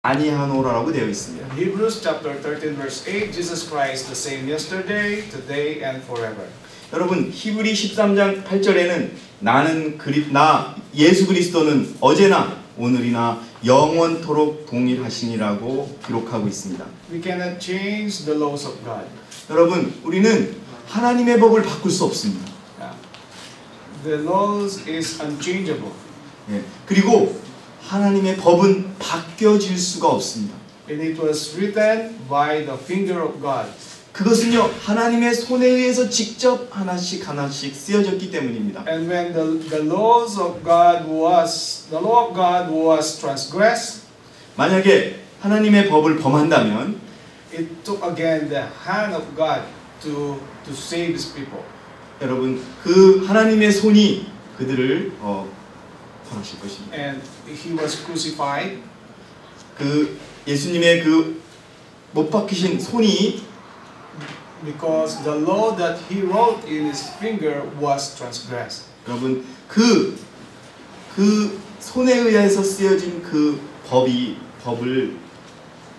아니하노라라고 되어 있습니다. In Hebrews chapter 13 verse 8, Jesus Christ the same yesterday, today and forever. 여러분 히브리 13장 8절에는 나 예수 그리스도는 어제나 오늘이나 영원토록 동일하시니라고 기록하고 있습니다. We cannot change the laws of God. 여러분 우리는 하나님의 법을 바꿀 수 없습니다. The laws is unchangeable. 예, 그리고 하나님의 법은 바뀌어질 수가 없습니다. And it was written by the finger of God. 그것은요 하나님의 손에 의해서 직접 하나씩 쓰여졌기 때문입니다. And when the law of God was transgressed, 만약에 하나님의 법을 범한다면 it took again the hand of God to save His people. 여러분 그 하나님의 손이 그들을 벌하실 것입니다. And He was crucified. 그 예수님의 그 못 박히신 손이 Because the law that He wrote in His finger was transgressed. 여러분 그 손에 의해서 쓰여진 그 법을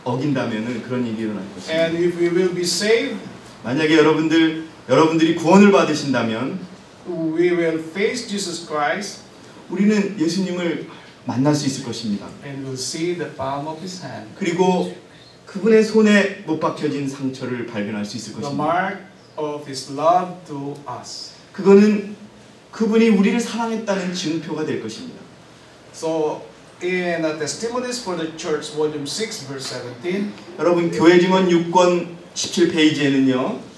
어긴다면은 그런 일이 일어날 것입니다. And if we will be saved, 만약에 여러분들이 구원을 받으신다면 we will face Jesus Christ. 우리는 예수님을 만날 수 있을 것입니다. And we'll see the palm of His hand. 그리고 그분의 손에 못 박혀진 상처를 발견할 수 있을 The 것입니다. mark of His love to us. 그거는 그분이 우리를 사랑했다는 증표가 될 것입니다. So in Testimonies for the Church, Volume 6, verse 17. 여러분 교회 증언 6권 17페이지에는요.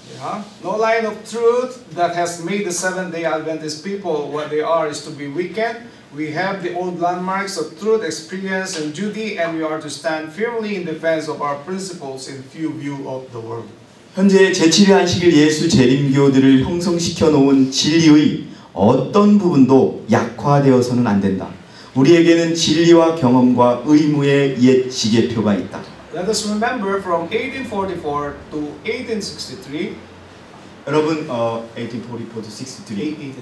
No line of truth that has made the Seventh-day Adventist people what they are is to be wicked. We have the old landmarks of truth, experience, and duty, and we are to stand firmly in defense of our principles in full view of the world. 현재 제7회 안식일 예수 재림교들을 형성시켜 놓은 진리의 어떤 부분도 약화되어서는 안 된다. 우리에게는 진리와 경험과 의무의 옛 지계표가 있다. Let us remember from 1844 to 1863. 여러분 1844 to 63.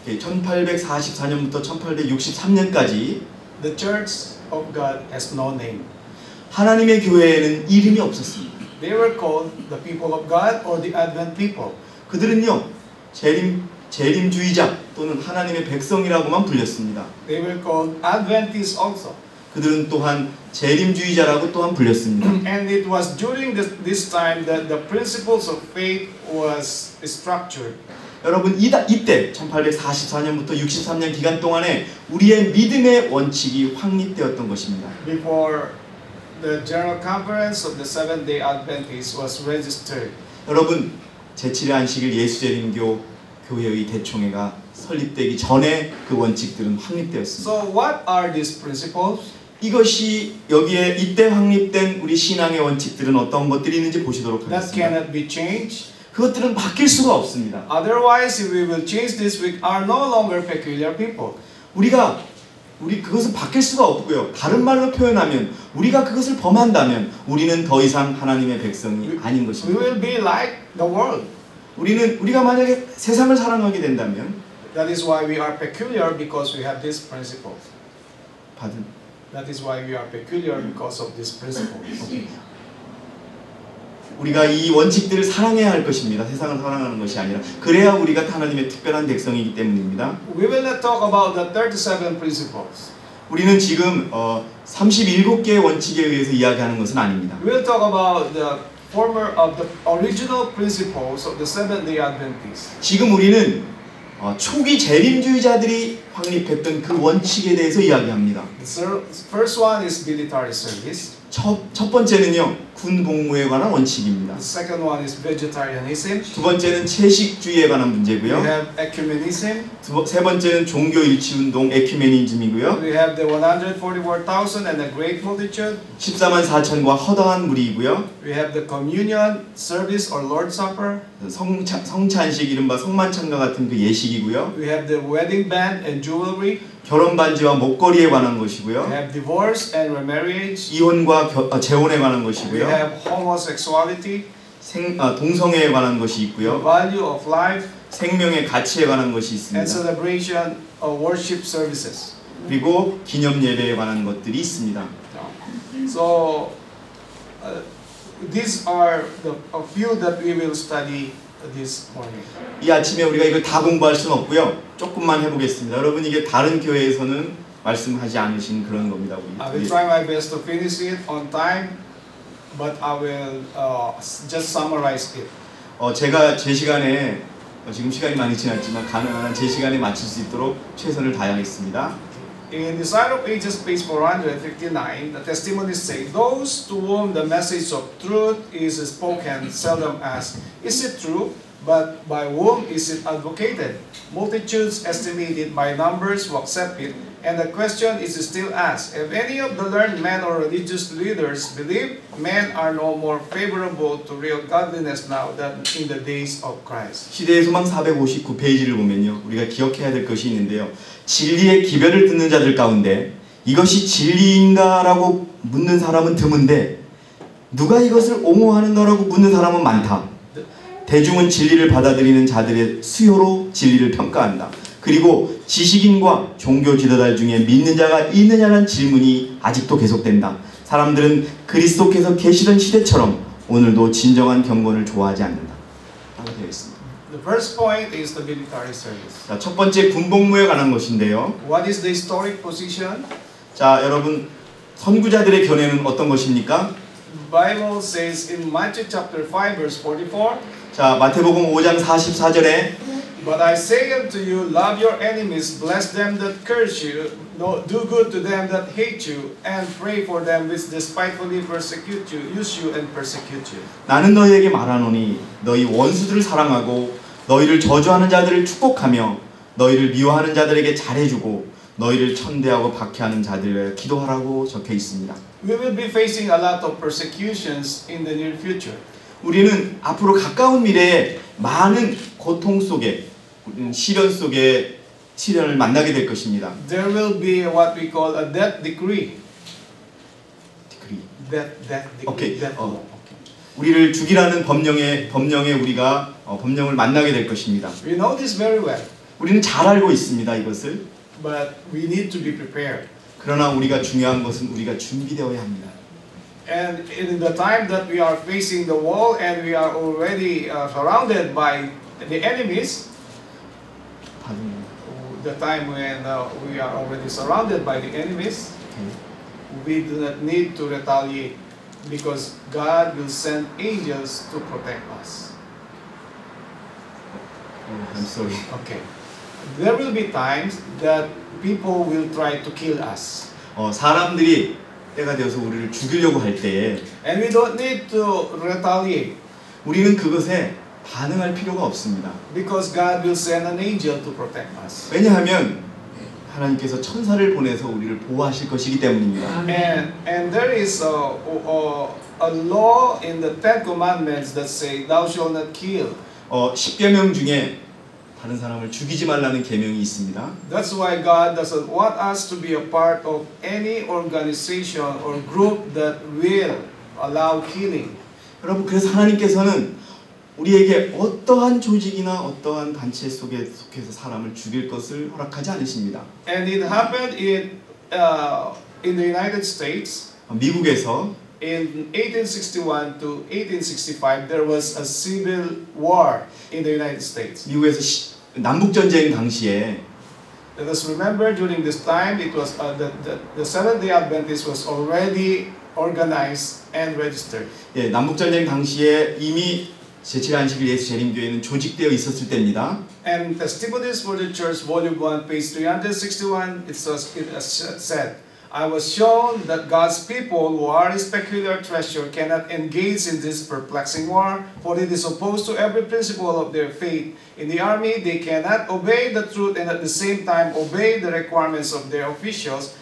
1844년부터 1863년까지 The Church of God has no name. 하나님의 교회에는 이름이 없었습니다. They were called the people of God or the Advent people. 그들은요 재림주의자 또는 하나님의 백성이라고만 불렸습니다. They were called Adventists also. 그들은 또한 재림주의자라고 또한 불렸습니다. And it was during this time that the principles of faith was structured. 여러분 이때 1844년부터 63년 기간 동안에 우리의 믿음의 원칙이 확립되었던 것입니다. Before the General Conference of the Seventh-day Adventists was registered. 여러분 제7회 안식일 예수재림교 교회의 대총회가 설립되기 전에 그 원칙들은 확립되었습니다. So what are these principles? 이것이 여기에 이때 확립된 우리 신앙의 원칙들은 어떤 것들이 있는지 보시도록 That 하겠습니다. cannot be changed. 그것들은 바뀔 수가 없습니다. Otherwise, if we will change this, we are no longer peculiar people. 우리 그것은 바뀔 수가 없고요. 다른 말로 표현하면 우리가 그것을 범한다면 우리는 더 이상 하나님의 백성이 아닌 We 것입니다. will be like the world. 우리가 만약에 세상을 사랑하게 된다면 That is why we are peculiar because we have these principles. 받은 That is why we are peculiar because of these principles. 우리가 이 원칙들을 사랑해야 할 것입니다. 세상을 사랑하는 것이 아니라 그래야 우리가 하나님의 특별한 백성이기 때문입니다. We will not talk about the 37 principles. 우리는 지금 37개의 원칙에 의해서 이야기하는 것은 아닙니다. We will talk about the original principles of the Seventh-day Adventists. 지금 우리는 초기 재림주의자들이 확립했던 그 원칙에 대해서 이야기합니다. The first one is military service. 첫 번째는요 군 복무에 관한 원칙입니다. The second one is vegetarianism. 두 번째는 채식주의에 관한 We 문제고요. have ecumenism. 세 번째는 종교 일치 운동 에큐메니즘이고요. We have the 144,000 and the great multitude. 14만 4천과 허다한 무리이고요. We have the communion service or Lord's Supper. 성찬식 이른바 성만찬과 같은 그 예식이고요. We have the wedding band and jewelry. 결혼 반지와 목걸이에 관한 We 것이고요. have divorce and remarriage. 이혼과 재혼에 관한 We 것이고요. have homosexuality. 동성애에 관한 것이 The 있고요. value of life. 생명의 가치에 관한 것이 And 있습니다. celebration of worship services. 그리고 기념 예배에 관한 것들이 있습니다. So these are a few that we will study this morning. 이 아침에 우리가 이걸 다 공부할 수는 없고요. 조금만 해보겠습니다. 여러분 이게 다른 교회에서는 말씀하지 않으신 그런 겁니다. I will try my best to finish it on time, but I will just summarize it. 제가 제 시간에 지금 시간이 많이 지났지만 가능한 한 제 시간에 맞출 수 있도록 최선을 다하겠습니다. In the Sign of Ages, page 459, the testimonies say, those to whom the message of truth is spoken seldom ask, is it true? But by whom is it advocated? Multitudes estimate it by numbers who accept it, and the question is still asked, if any of the learned men or religious leaders believe, men are no more favorable to real godliness now than in the days of Christ. 시대의 소망 459페이지를 보면요. 우리가 기억해야 될 것이 있는데요. 진리의 기별을 듣는 자들 가운데 이것이 진리인가라고 묻는 사람은 드문데 누가 이것을 옹호하는가라고 묻는 사람은 많다. 대중은 진리를 받아들이는 자들의 수요로 진리를 평가한다. 그리고 지식인과 종교 지도자 중에 믿는 자가 있느냐는 질문이 아직도 계속된다. 사람들은 그리스도께서 계시던 시대처럼 오늘도 진정한 경건을 좋아하지 않는다. 라고 되어 있습니다. The first point is the military service. 자, 첫 번째 군복무에 관한 것인데요. What is the historic position? 자, 여러분 선구자들의 견해는 어떤 것입니까? The Bible says in Matthew chapter 5 verse 44, 자, 마태복음 5장 44절에 but I say unto you, love your enemies, bless them that curse you, do good to them that hate you, and pray for them which despitefully persecute you, use you, and persecute you. 나는 너희에게 말하노니 너희 원수들을 사랑하고 너희를 저주하는 자들을 축복하며 너희를 미워하는 자들에게 잘해주고 너희를 천대하고 박해하는 자들을 기도하라고 적혀 있습니다. We will be facing a lot of persecutions in the near future. 우리는 앞으로 가까운 미래에 많은 고통 속에 시련 속에 시련을 만나게 될 것입니다. There will be what we call a death decree. decree. Death decree. 오케이. Death law. 우리를 죽이라는 법령에 우리가 법령을 만나게 될 것입니다. We know this very well, 우리는 잘 알고 있습니다, 이것을. but we need to be prepared. 그러나 우리가 중요한 것은 우리가 준비되어야 합니다. And in the time that we are facing the wall and we are already surrounded by the enemies, the time when we are already surrounded by the enemies, we do not need to retaliate because God will send angels to protect us. I'm sorry. Okay. There will be times that people will try to kill us. 사람들이 때가 되어서 우리를 죽이려고 할 때에 And we don't need to retaliate 우리는 그것에 반응할 필요가 없습니다. because God will send an angel to protect us. 왜냐하면 하나님께서 천사를 보내서 우리를 보호하실 것이기 때문입니다. And there is a law in the Ten Commandments that say, "Thou shalt not kill." 10계명 중에 다른 사람을 죽이지 말라는 계명이 있습니다. That's why God doesn't want us to be a part of any organization or group that will allow killing. 여러분 그래서 하나님께서는 우리에게 어떠한 조직이나 어떠한 단체 속에 속해서 사람을 죽일 것을 허락하지 않으십니다. And it happened in the United States. 미국에서 In 1861 to 1865, there was a civil war in the United States. 미국에서 남북 전쟁 당시에 Let us remember during this time, it was the Seventh-day Adventist was already organized and registered. 예, 남북 전쟁 당시에 이미 제7회 안식일 예수 재림교회는 조직되어 있었을 때입니다. And Testimonies for the Church, Volume 1, page 361, it said, I was shown that God's people who are His peculiar treasure cannot engage in this perplexing war, for it is opposed to every principle of their faith. In the army, they cannot obey the truth and at the same time obey the requirements of their officers.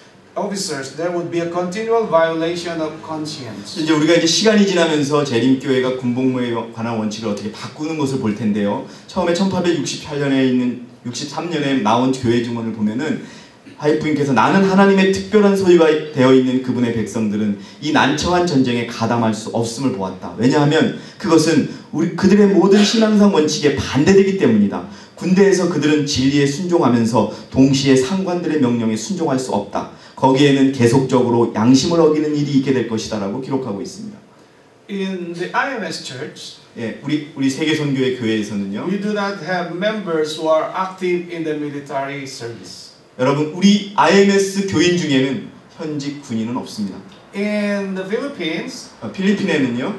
There would be a continual violation of conscience. 이제 우리가 이제 시간이 지나면서 재림교회가 군복무에 관한 원칙을 어떻게 바꾸는 것을 볼 텐데요. 처음에 1868년에 있는 63년에 나온 교회 증언을 보면은 하이프님께서 나는 하나님의 특별한 소유가 되어 있는 그분의 백성들은 이 난처한 전쟁에 가담할 수 없음을 보았다. 왜냐하면 그것은 그들의 모든 신앙상 원칙에 반대되기 때문이다. 군대에서 그들은 진리에 순종하면서 동시에 상관들의 명령에 순종할 수 없다. 거기에는 계속적으로 양심을 어기는 일이 있게 될 것이다라고 기록하고 있습니다. In the IMS Church, 예, 우리 세계선교회 교회에서는요. we do not have members who are active in the military service. 여러분, 우리 IMS 교인 중에는 현직 군인은 없습니다. In the Philippines, 필리핀에는요.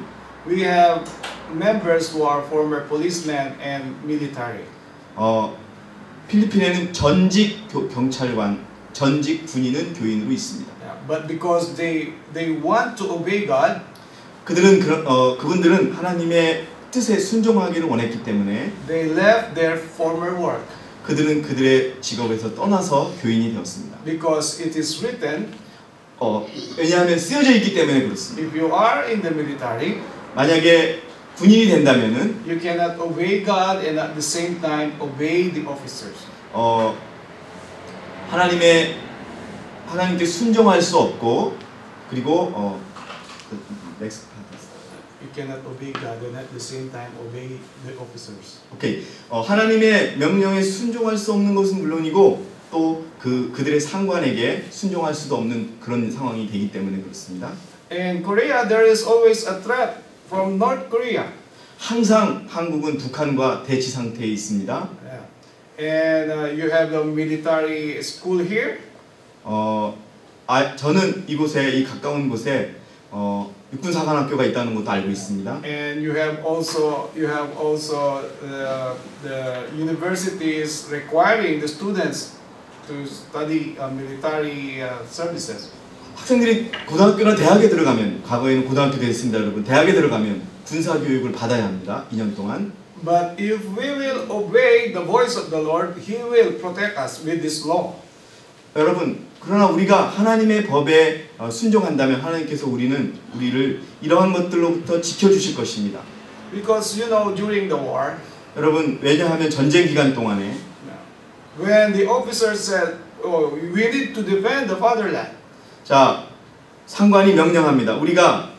we have members who are former policemen and military. 필리핀에는 전직 경찰관, 전직 군인은 교인으로 있습니다. Yeah, but because they want to obey God, 그분들은 하나님의 뜻에 순종하기를 원했기 때문에 they left their former work. 그들은 그들의 직업에서 떠나서 교인이 되었습니다. Because it is written, 왜냐하면 쓰여져 있기 때문에 그렇습니다. if you are in the military, 만약에 군인이 된다면은 you cannot obey God and at the same time obey the officers. 하나님께 순종할 수 없고 그리고 You cannot obey God and at the same time obey the officers. 오케이. 하나님의 명령에 순종할 수 없는 것은 물론이고 또 그들의 상관에게 순종할 수도 없는 그런 상황이 되기 때문에 그렇습니다. In Korea, there is always a threat from North Korea. 항상 한국은 북한과 대치 상태에 있습니다. And you have the military school here. 저는 이곳에 이 가까운 곳에 육군사관학교가 있다는 것도 알고 있습니다. And you have also the universities requiring the students to study military services. 학생들이 고등학교나 대학에 들어가면 과거에는 고등학교도 했습니다, 여러분. 대학에 들어가면 군사 교육을 받아야 합니다. 2년 동안. But if we will obey the voice of the Lord, He will protect us with this law. 여러분, 그러나 우리가 하나님의 법에 순종한다면 하나님께서 우리를 이러한 것들로부터 지켜주실 것입니다. Because you know, during the war, 여러분, 왜냐하면 전쟁 기간 동안에 when the officers said, "Oh, we need to defend the fatherland." 자, 상관이 명령합니다. 우리가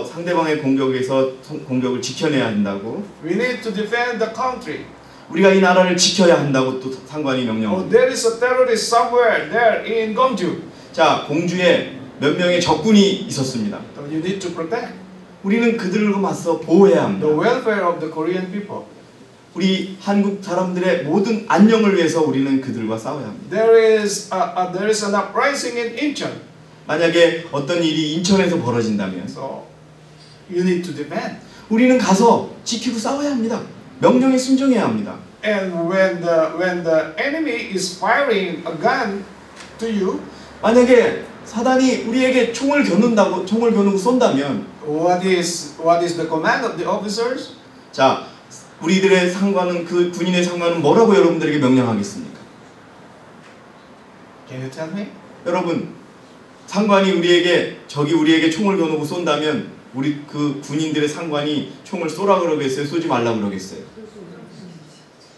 상대방의 공격을 지켜내야 한다고. We need to defend the country. 우리가 이 나라를 지켜야 한다고 또 상관이 명령합니다. Oh, there is a terrorist somewhere there in Gwangju. 자, 공주에 몇 명의 적군이 있었습니다. So you need to protect 우리는 그들과 맞서 보호해야 합니다. the welfare of the Korean people. 우리 한국 사람들의 모든 안녕을 위해서 우리는 그들과 싸워야 합니다. There is an uprising in Incheon. 만약에 어떤 일이 인천에서 벌어진다면 So you need to defend. 우리는 가서 지키고 싸워야 합니다. 명령에 순종해야 합니다. And when the enemy is firing a gun to you, 만약에 사단이 우리에게 총을 겨누고 쏜다면 what is the command of the officers? 자, 우리들의 상관은 그 군인의 상관은 뭐라고 여러분들에게 명령하겠습니까? Can you tell me? 여러분, 상관이 적이 우리에게 총을 겨누고 쏜다면 우리 그 군인들의 상관이 총을 쏘라 그러겠어요? 쏘지 말라 그러겠어요?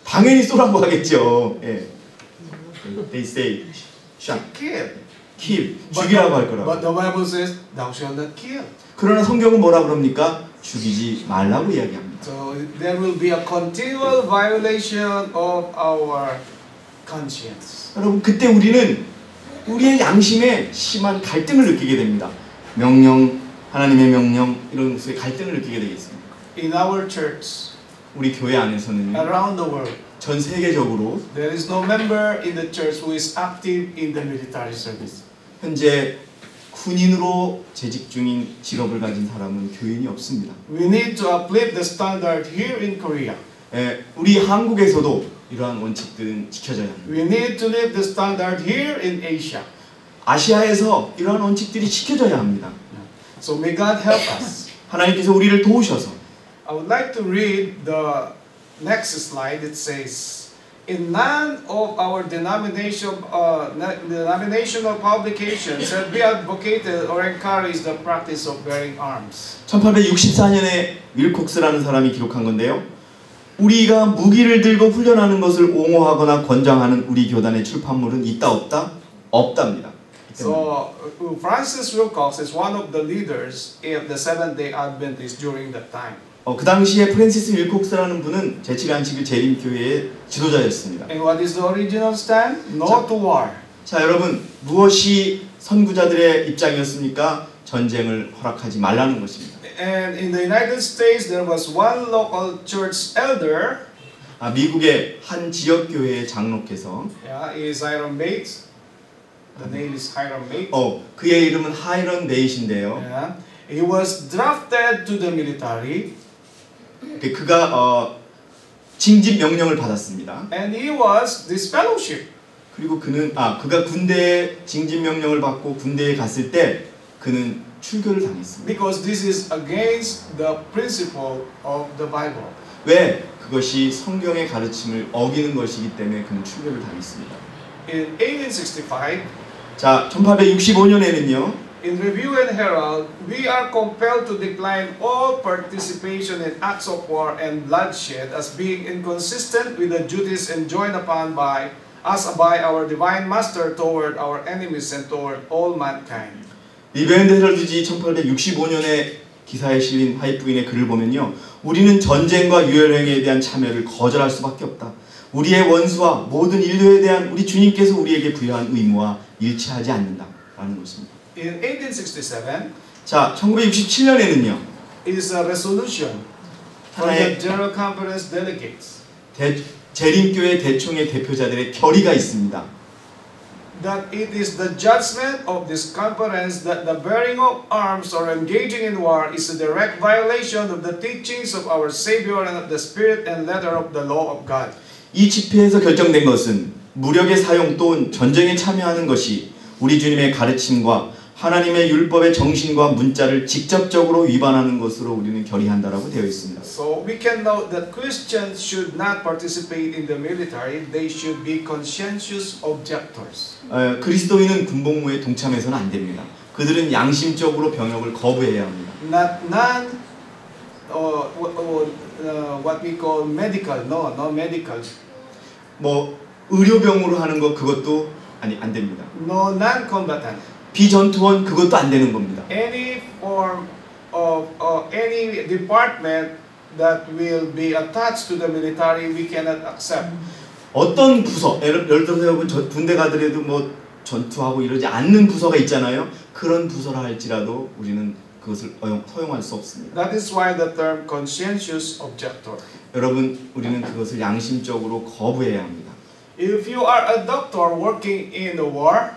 당연히 쏘라고 하겠죠. 예. They say, shot, kill, 죽이라고 할 거라고. But the Bible says, "Thou shalt not kill." 그러나 성경은 뭐라 그럽니까? 죽이지 말라고 이야기합니다. So there will be a continual violation of our conscience. 여러분, 그때 우리는 우리의 양심에 심한 갈등을 느끼게 됩니다. 하나님의 명령 이런 것에 갈등을 느끼게 되겠습니다. In our church, 우리 교회 안에서는 around the world, 전 세계적으로 there is no member in the church who is active in the military service. 현재 군인으로 재직 중인 직업을 가진 사람은 교인이 없습니다. We need to uplift the standard here in Korea. 우리 한국에서도 이러한 원칙들은 지켜져야 합니다. We need to lift the standard here in Asia. 아시아에서 이러한 원칙들이 지켜져야 합니다. So may God help us. 하나님께서 우리를 도우셔서 I would like to read the next slide. It says, "In none of our denominational publications have we advocated or encouraged the practice of bearing arms." 1864년에 윌콕스라는 사람이 기록한 건데요. 우리가 무기를 들고 훈련하는 것을 옹호하거나 권장하는 우리 교단의 출판물은 있다 없다? 없답니다. So Francis Wilcox is one of the leaders of the Seventh-day Adventists during that time. 그 당시에 프랜시스 윌콕스라는 분은 제7안식일 재림교회의 지도자였습니다. And what is the original stand? No to war. 자, 여러분, 무엇이 선구자들의 입장이었습니까? 전쟁을 허락하지 말라는 것입니다. And in the United States, there was one local church elder. 미국의 한 지역 교회의 장로께서 Is Hiram Bates. The name is Hiram Bates. 그의 이름은 하이런 베이트인데요. He was drafted to the military. 그가 징집 명령을 받았습니다. And he was disfellowship. 그리고 그가 군대에 징집 명령을 받고 군대에 갔을 때 그는 출교를 당했습니다. Because this is against the principle of the Bible. 왜? 그것이 성경의 가르침을 어기는 것이기 때문에 그는 출교를 당했습니다. In 1865, 자, 1865년에는요. in Review and Herald, we are compelled to decline all participation in acts of war and bloodshed as being inconsistent with the duties enjoined upon by our divine master toward our enemies and toward all mankind. 리뷰 앤 헤럴드지 1865년에 기사에 실린 화이트 부인의 글을 보면요. 우리는 전쟁과 유혈행위에 대한 참여를 거절할 수밖에 없다. 우리의 원수와 모든 인류에 대한 우리 주님께서 우리에게 부여한 의무와 일치하지 않는다. 라는 것입니다. In 1867, 자, 1967년에는요. is a resolution from the General Conference delegates. 재림교회 대총회 대표자들의 결의가 있습니다. That it is the judgment of this conference that the bearing of arms or engaging in war is a direct violation of the teachings of our Savior and of the spirit and letter of the law of God. 이 집회에서 결정된 것은 무력의 사용 또는 전쟁에 참여하는 것이 우리 주님의 가르침과 하나님의 율법의 정신과 문자를 직접적으로 위반하는 것으로 우리는 결의한다라고 되어 있습니다. So we can note that Christians should not participate in the military. They should be conscientious objectors. 그리스도인은 군복무에 동참해서는 안 됩니다. 그들은 양심적으로 병역을 거부해야 합니다. Not what we call medical. No medical. 의료병으로 하는 거 그것도 안 됩니다. No non-combatant. 비전투원 그것도 안 되는 겁니다. Any form of any department that will be attached to the military, we cannot accept. 어떤 부서, 예를 들어서 여러분 군대 가더라도 전투하고 이러지 않는 부서가 있잖아요. 그런 부서라 할지라도 우리는 그것을 허용할 수 없습니다. That is why the term conscientious objector. 여러분, 우리는 그것을 양심적으로 거부해야 합니다. If you are a doctor working in the war,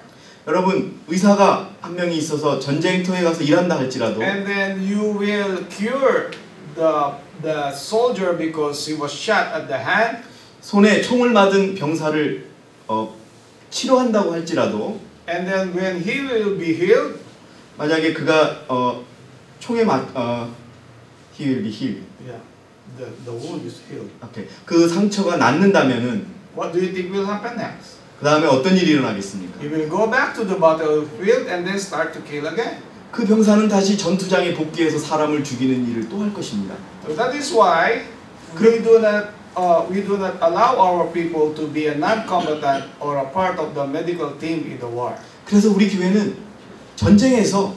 여러분, 의사가 한 명이 있어서 전쟁터에 가서 일한다 할지라도 and then you will cure the soldier because he was shot at the hand, 손에 총을 맞은 병사를 치료한다고 할지라도 and then when he will be healed, 만약에 그가 총에 he will be healed. yeah, the wound is healed. 오케이. 그 상처가 낫는다면은 What do you think will happen next? 그 다음에 어떤 일이 일어나겠습니까? He will go back to the battlefield and then start to kill again. 그 병사는 다시 전투장에 복귀해서 사람을 죽이는 일을 또 할 것입니다. So that is why we do not allow our people to be a non-combatant or a part of the medical team in the war. 그래서 우리 교회는 전쟁에서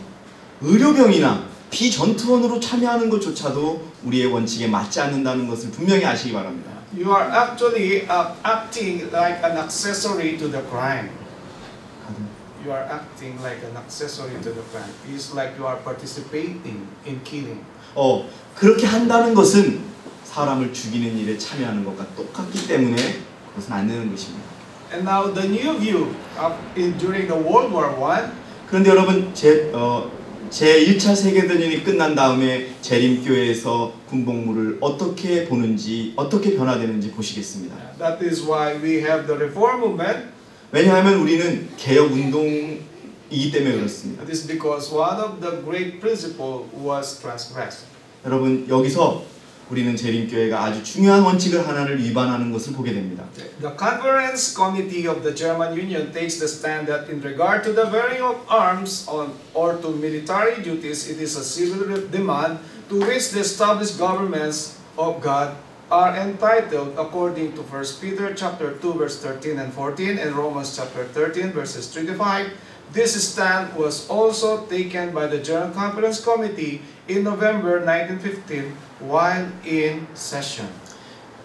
의료병이나 비전투원으로 참여하는 것조차도 우리의 원칙에 맞지 않는다는 것을 분명히 아시기 바랍니다. You are actually acting like an accessory to the crime. You are acting like an accessory to the crime. It's like you are participating in killing. 그렇게 한다는 것은 사람을 죽이는 일에 참여하는 것과 똑같기 때문에 그것은 안 되는 것입니다. And now the new view during the World War I. 그런데 여러분 제 1차 세계대전이 끝난 다음에 재림교회에서 군복무를 어떻게 보는지 어떻게 변화되는지 보시겠습니다. That is why we have the Reform movement. 왜냐하면 우리는 개혁 운동이기 때문에 그렇습니다. That is because one of the great principles was transgressed. 여러분 여기서 우리는 재림교회가 아주 중요한 원칙을 하나를 위반하는 것을 보게 됩니다. The Conference Committee of the German Union takes the stand that in regard to the bearing of arms or to military duties, it is a civil demand to which the established governments of God are entitled according to 1 Peter chapter 2 verse 13 and 14 and Romans chapter 13 verses 3 to 5. This stand was also taken by the General Conference Committee in November 1915 while in session.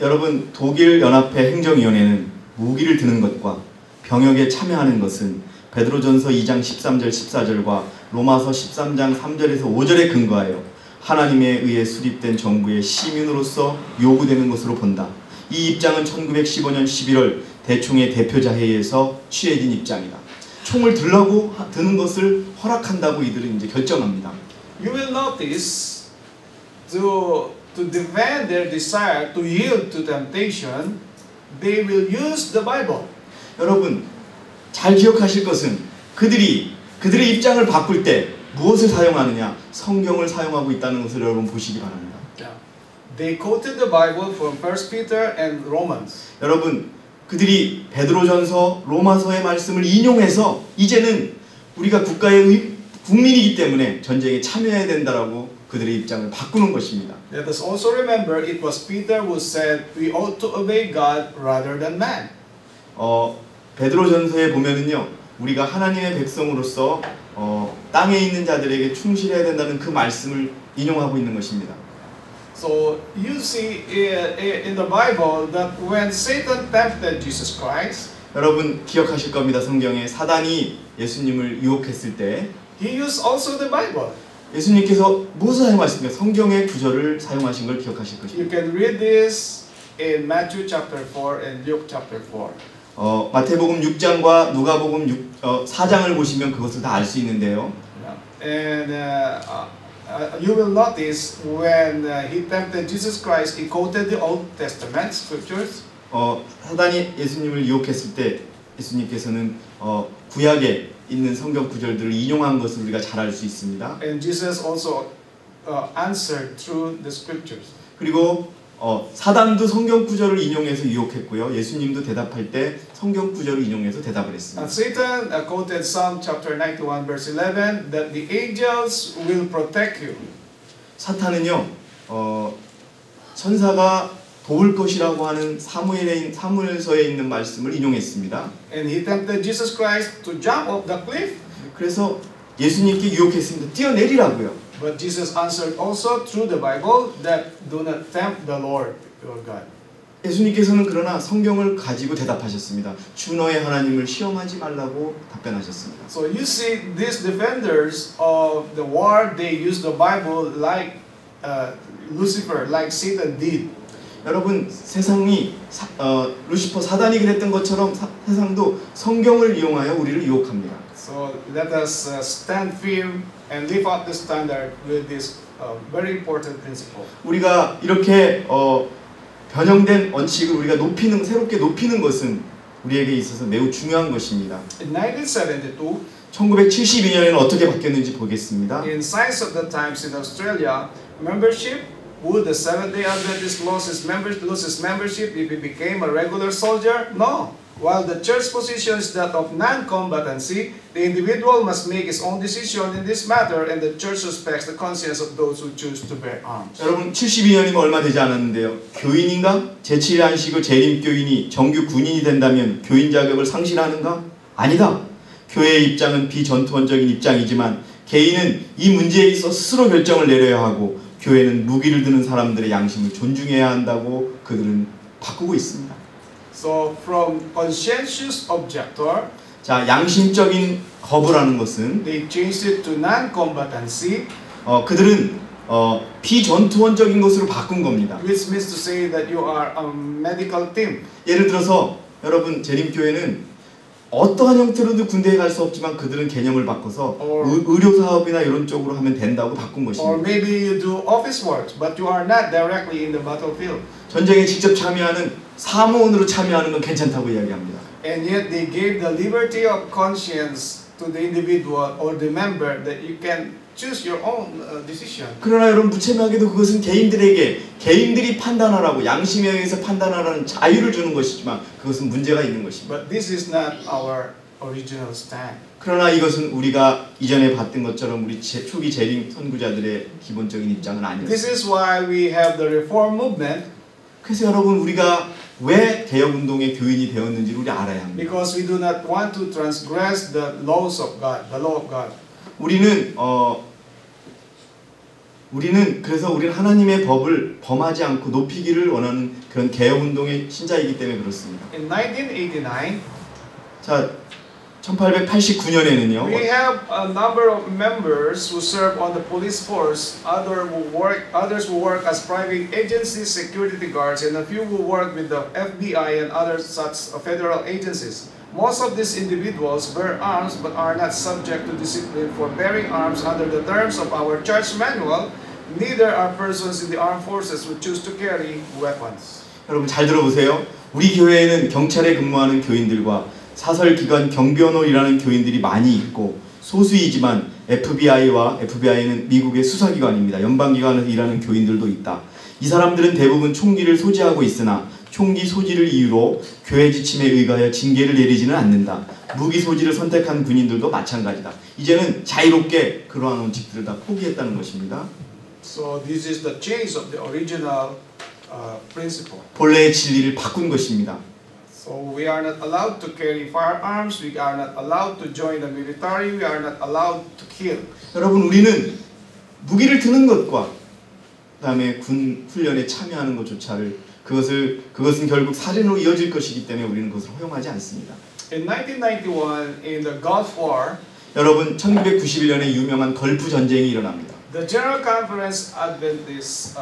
여러분 독일 연합회 행정위원회는 무기를 드는 것과 병역에 참여하는 것은 베드로전서 2장 13절 14절과 로마서 13장 3절에서 5절에 근거하여 하나님에 의해 수립된 정부의 시민으로서 요구되는 것으로 본다. 이 입장은 1915년 11월 대총의 대표자 회의에서 취해진 입장이다. 총을 드는 것을 허락한다고 이들은 이제 결정합니다. You will notice to defend their desire to yield to temptation, they will use the Bible. 여러분 잘 기억하실 것은 그들의 입장을 바꿀 때 무엇을 사용하느냐? 성경을 사용하고 있다는 것을 여러분 보시기 바랍니다. They quoted the Bible from 1 Peter and Romans. 여러분 그들이 베드로전서, 로마서의 말씀을 인용해서 이제는 우리가 국민이기 때문에 전쟁에 참여해야 된다라고 그들의 입장을 바꾸는 것입니다. Let us also remember it was Peter who said we ought to obey God rather than man. 베드로전서에 보면은요, 우리가 하나님의 백성으로서 땅에 있는 자들에게 충실해야 된다는 그 말씀을 인용하고 있는 것입니다. So you see in the Bible that when Satan tempted Jesus Christ, 여러분 기억하실 겁니다. 성경에 사단이 예수님을 유혹했을 때 he used also the Bible. 예수님께서 무엇을 사용하셨습니까? 성경의 구절을 사용하신 걸 기억하실 것입니다. You can read this in Matthew chapter 4 and Luke chapter 4. 마태복음 6장과 누가복음 4장을 보시면 그것을 다 알 수 있는데요. And you will notice when he tempted Jesus Christ, he quoted the Old Testament scriptures. 사단이 예수님을 유혹했을 때 예수님께서는 구약에 있는 성경 구절들을 인용한 것을 우리가 잘 알 수 있습니다. And Jesus also answered through the scriptures. 그리고 사단도 성경 구절을 인용해서 유혹했고요. 예수님도 대답할 때 성경 구절을 인용해서 대답을 했습니다. And Satan quoted Psalm chapter 91 verse 11 that the angels will protect you. 사탄은요, 천사가 도울 것이라고 하는 사무엘서에 있는 말씀을 인용했습니다. And he tempted Jesus Christ to jump off the cliff. 그래서 예수님께 유혹했습니다. 뛰어내리라고요. But Jesus answered also through the Bible that do not tempt the Lord your God. 예수님께서는 그러나 성경을 가지고 대답하셨습니다. 주 너의 하나님을 시험하지 말라고 답변하셨습니다. So you see these defenders of the war, they use the Bible like Lucifer, like Satan did. 여러분 세상이 루시퍼 사단이 그랬던 것처럼 세상도 성경을 이용하여 우리를 유혹합니다. So let us stand firm and live up the standard with this very important principle. 우리가 이렇게 변형된 원칙을 우리가 새롭게 높이는 것은 우리에게 있어서 매우 중요한 것입니다. In 1972, 1972년에는 어떻게 바뀌었는지 보겠습니다. in Signs of the Times in Australia, membership, would the Seventh-day Adventist lose his membership if he became a regular soldier? No. While the church position is that of non-combatancy, the individual must make his own decision in this matter, and the church respects the conscience of those who choose to bear arms. 여러분 72년이면 얼마 되지 않았는데요. 교인인가? 제7의 안식을 재림교인이 정규 군인이 된다면 교인 자격을 상실하는가? 아니다. 교회의 입장은 비전투원적인 입장이지만 개인은 이 문제에 있어 스스로 결정을 내려야 하고 교회는 무기를 드는 사람들의 양심을 존중해야 한다고 그들은 바꾸고 있습니다. So from conscientious objector, 자, 양심적인 거부라는 것은 they changed it to non-combatancy, 그들은 비전투원적인 것으로 바꾼 겁니다. which means to say that you are a medical team. 예를 들어서 여러분 재림교회는 어떠한 형태로도 군대에 갈 수 없지만 그들은 개념을 바꿔서 의료 사업이나 이런 쪽으로 하면 된다고 바꾼 Or 것입니다. maybe you do office work, but you are not directly in the battlefield. 전쟁에 직접 참여하는 사무원으로 참여하는 건 괜찮다고 이야기합니다. And yet they gave the liberty of conscience to the individual or the member that you can choose your own decision. 그러나 여러분 무책임하게도 그것은 개인들이 판단하라고 양심에 의해서 판단하라는 자유를 주는 것이지만 그것은 문제가 있는 것입니다. But this is not our original stand. 그러나 이것은 우리가 이전에 봤던 것처럼 우리 초기 재림 선구자들의 기본적인 입장은 아니었습니다. This is why we have the reform movement. 그래서 여러분 우리가 왜 개혁운동의 교인이 되었는지 우리 알아야 합니다. Because we do not want to transgress the laws of God, the law of God. 그래서 우리는 하나님의 법을 범하지 않고 높이기를 원하는 그런 개혁운동의 신자이기 때문에 그렇습니다. In 1989, 자, 1889년에는요. We have a number of members who serve on the police force, others who work as private agencies, security guards, and a few who work with the FBI and other such federal agencies. Most of these individuals bear arms but are not subject to discipline for bearing arms under the terms of our church manual. Neither are persons in the armed forces who choose to carry weapons. 여러분 잘 들어보세요. 우리 교회에는 경찰에 근무하는 교인들과 사설기관 경비원으로 일하는 교인들이 많이 있고 소수이지만 FBI는 미국의 수사기관입니다. 연방기관에서 일하는 교인들도 있다. 이 사람들은 대부분 총기를 소지하고 있으나 총기 소지를 이유로 교회 지침에 의거하여 징계를 내리지는 않는다. 무기 소지를 선택한 군인들도 마찬가지다. 이제는 자유롭게 그러한 원칙들을 다 포기했다는 것입니다. So this is the change of the original principle. 본래의 진리를 바꾼 것입니다. So we are not allowed to carry firearms, we are not allowed to join the military, we are not allowed to kill. 여러분 우리는 무기를 드는 것과 그다음에 군 훈련에 참여하는 것조차를 그것은 결국 살인으로 이어질 것이기 때문에 우리는 그것을 허용하지 않습니다. In 1991, in the Gulf War, 여러분 1991년에 유명한 걸프 전쟁이 일어납니다. the General Conference Adventist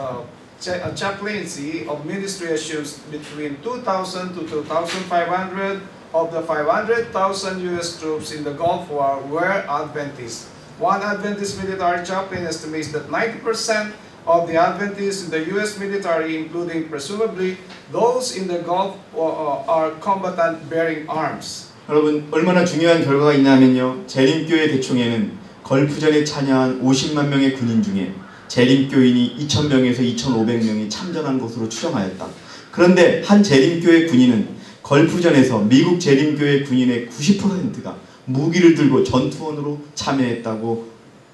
chaplaincy of ministry assumes between 2,000 to 2,500 of the 500,000 U.S. troops in the Gulf War were Adventists. One Adventist military chaplain estimates that 90% of the Adventists in the U.S. military, including presumably those in the Gulf, are combatant bearing arms. 여러분 얼마나 중요한 결과가 있냐면요. 재림교회 대총회는 걸프전에 참여한 50만 명의 군인 중에 재림교인이 2,000명에서 2,500명이 참전한 것으로 추정하였다. 그런데 한 재림교회 군인은 걸프전에서 미국 재림교회 군인의 90%가 무기를 들고 전투원으로 참여했다고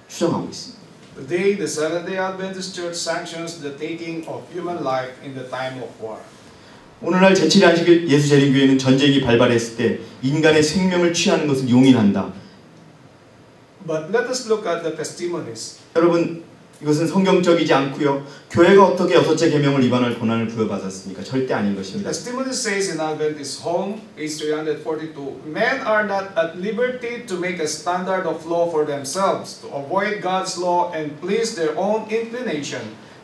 추정하고 있습니다. Today, the Seventh-day Adventist Church sanctions the taking of human life in the time of war. 오늘날 제7의 안식일 예수 재림교회는 전쟁이 발발했을 때 인간의 생명을 취하는 것을 용인한다. But let us look at the testimonies. 여러분 이것은 성경적이지 않고요. 교회가 어떻게 여섯째 계명을 위반할 권한을 부여받았습니까? 절대 아닌 The 것입니다. testimony says in Adventist Home, page 342, men are not at liberty to make a standard of law for themselves, to avoid God's law and please their own inclination.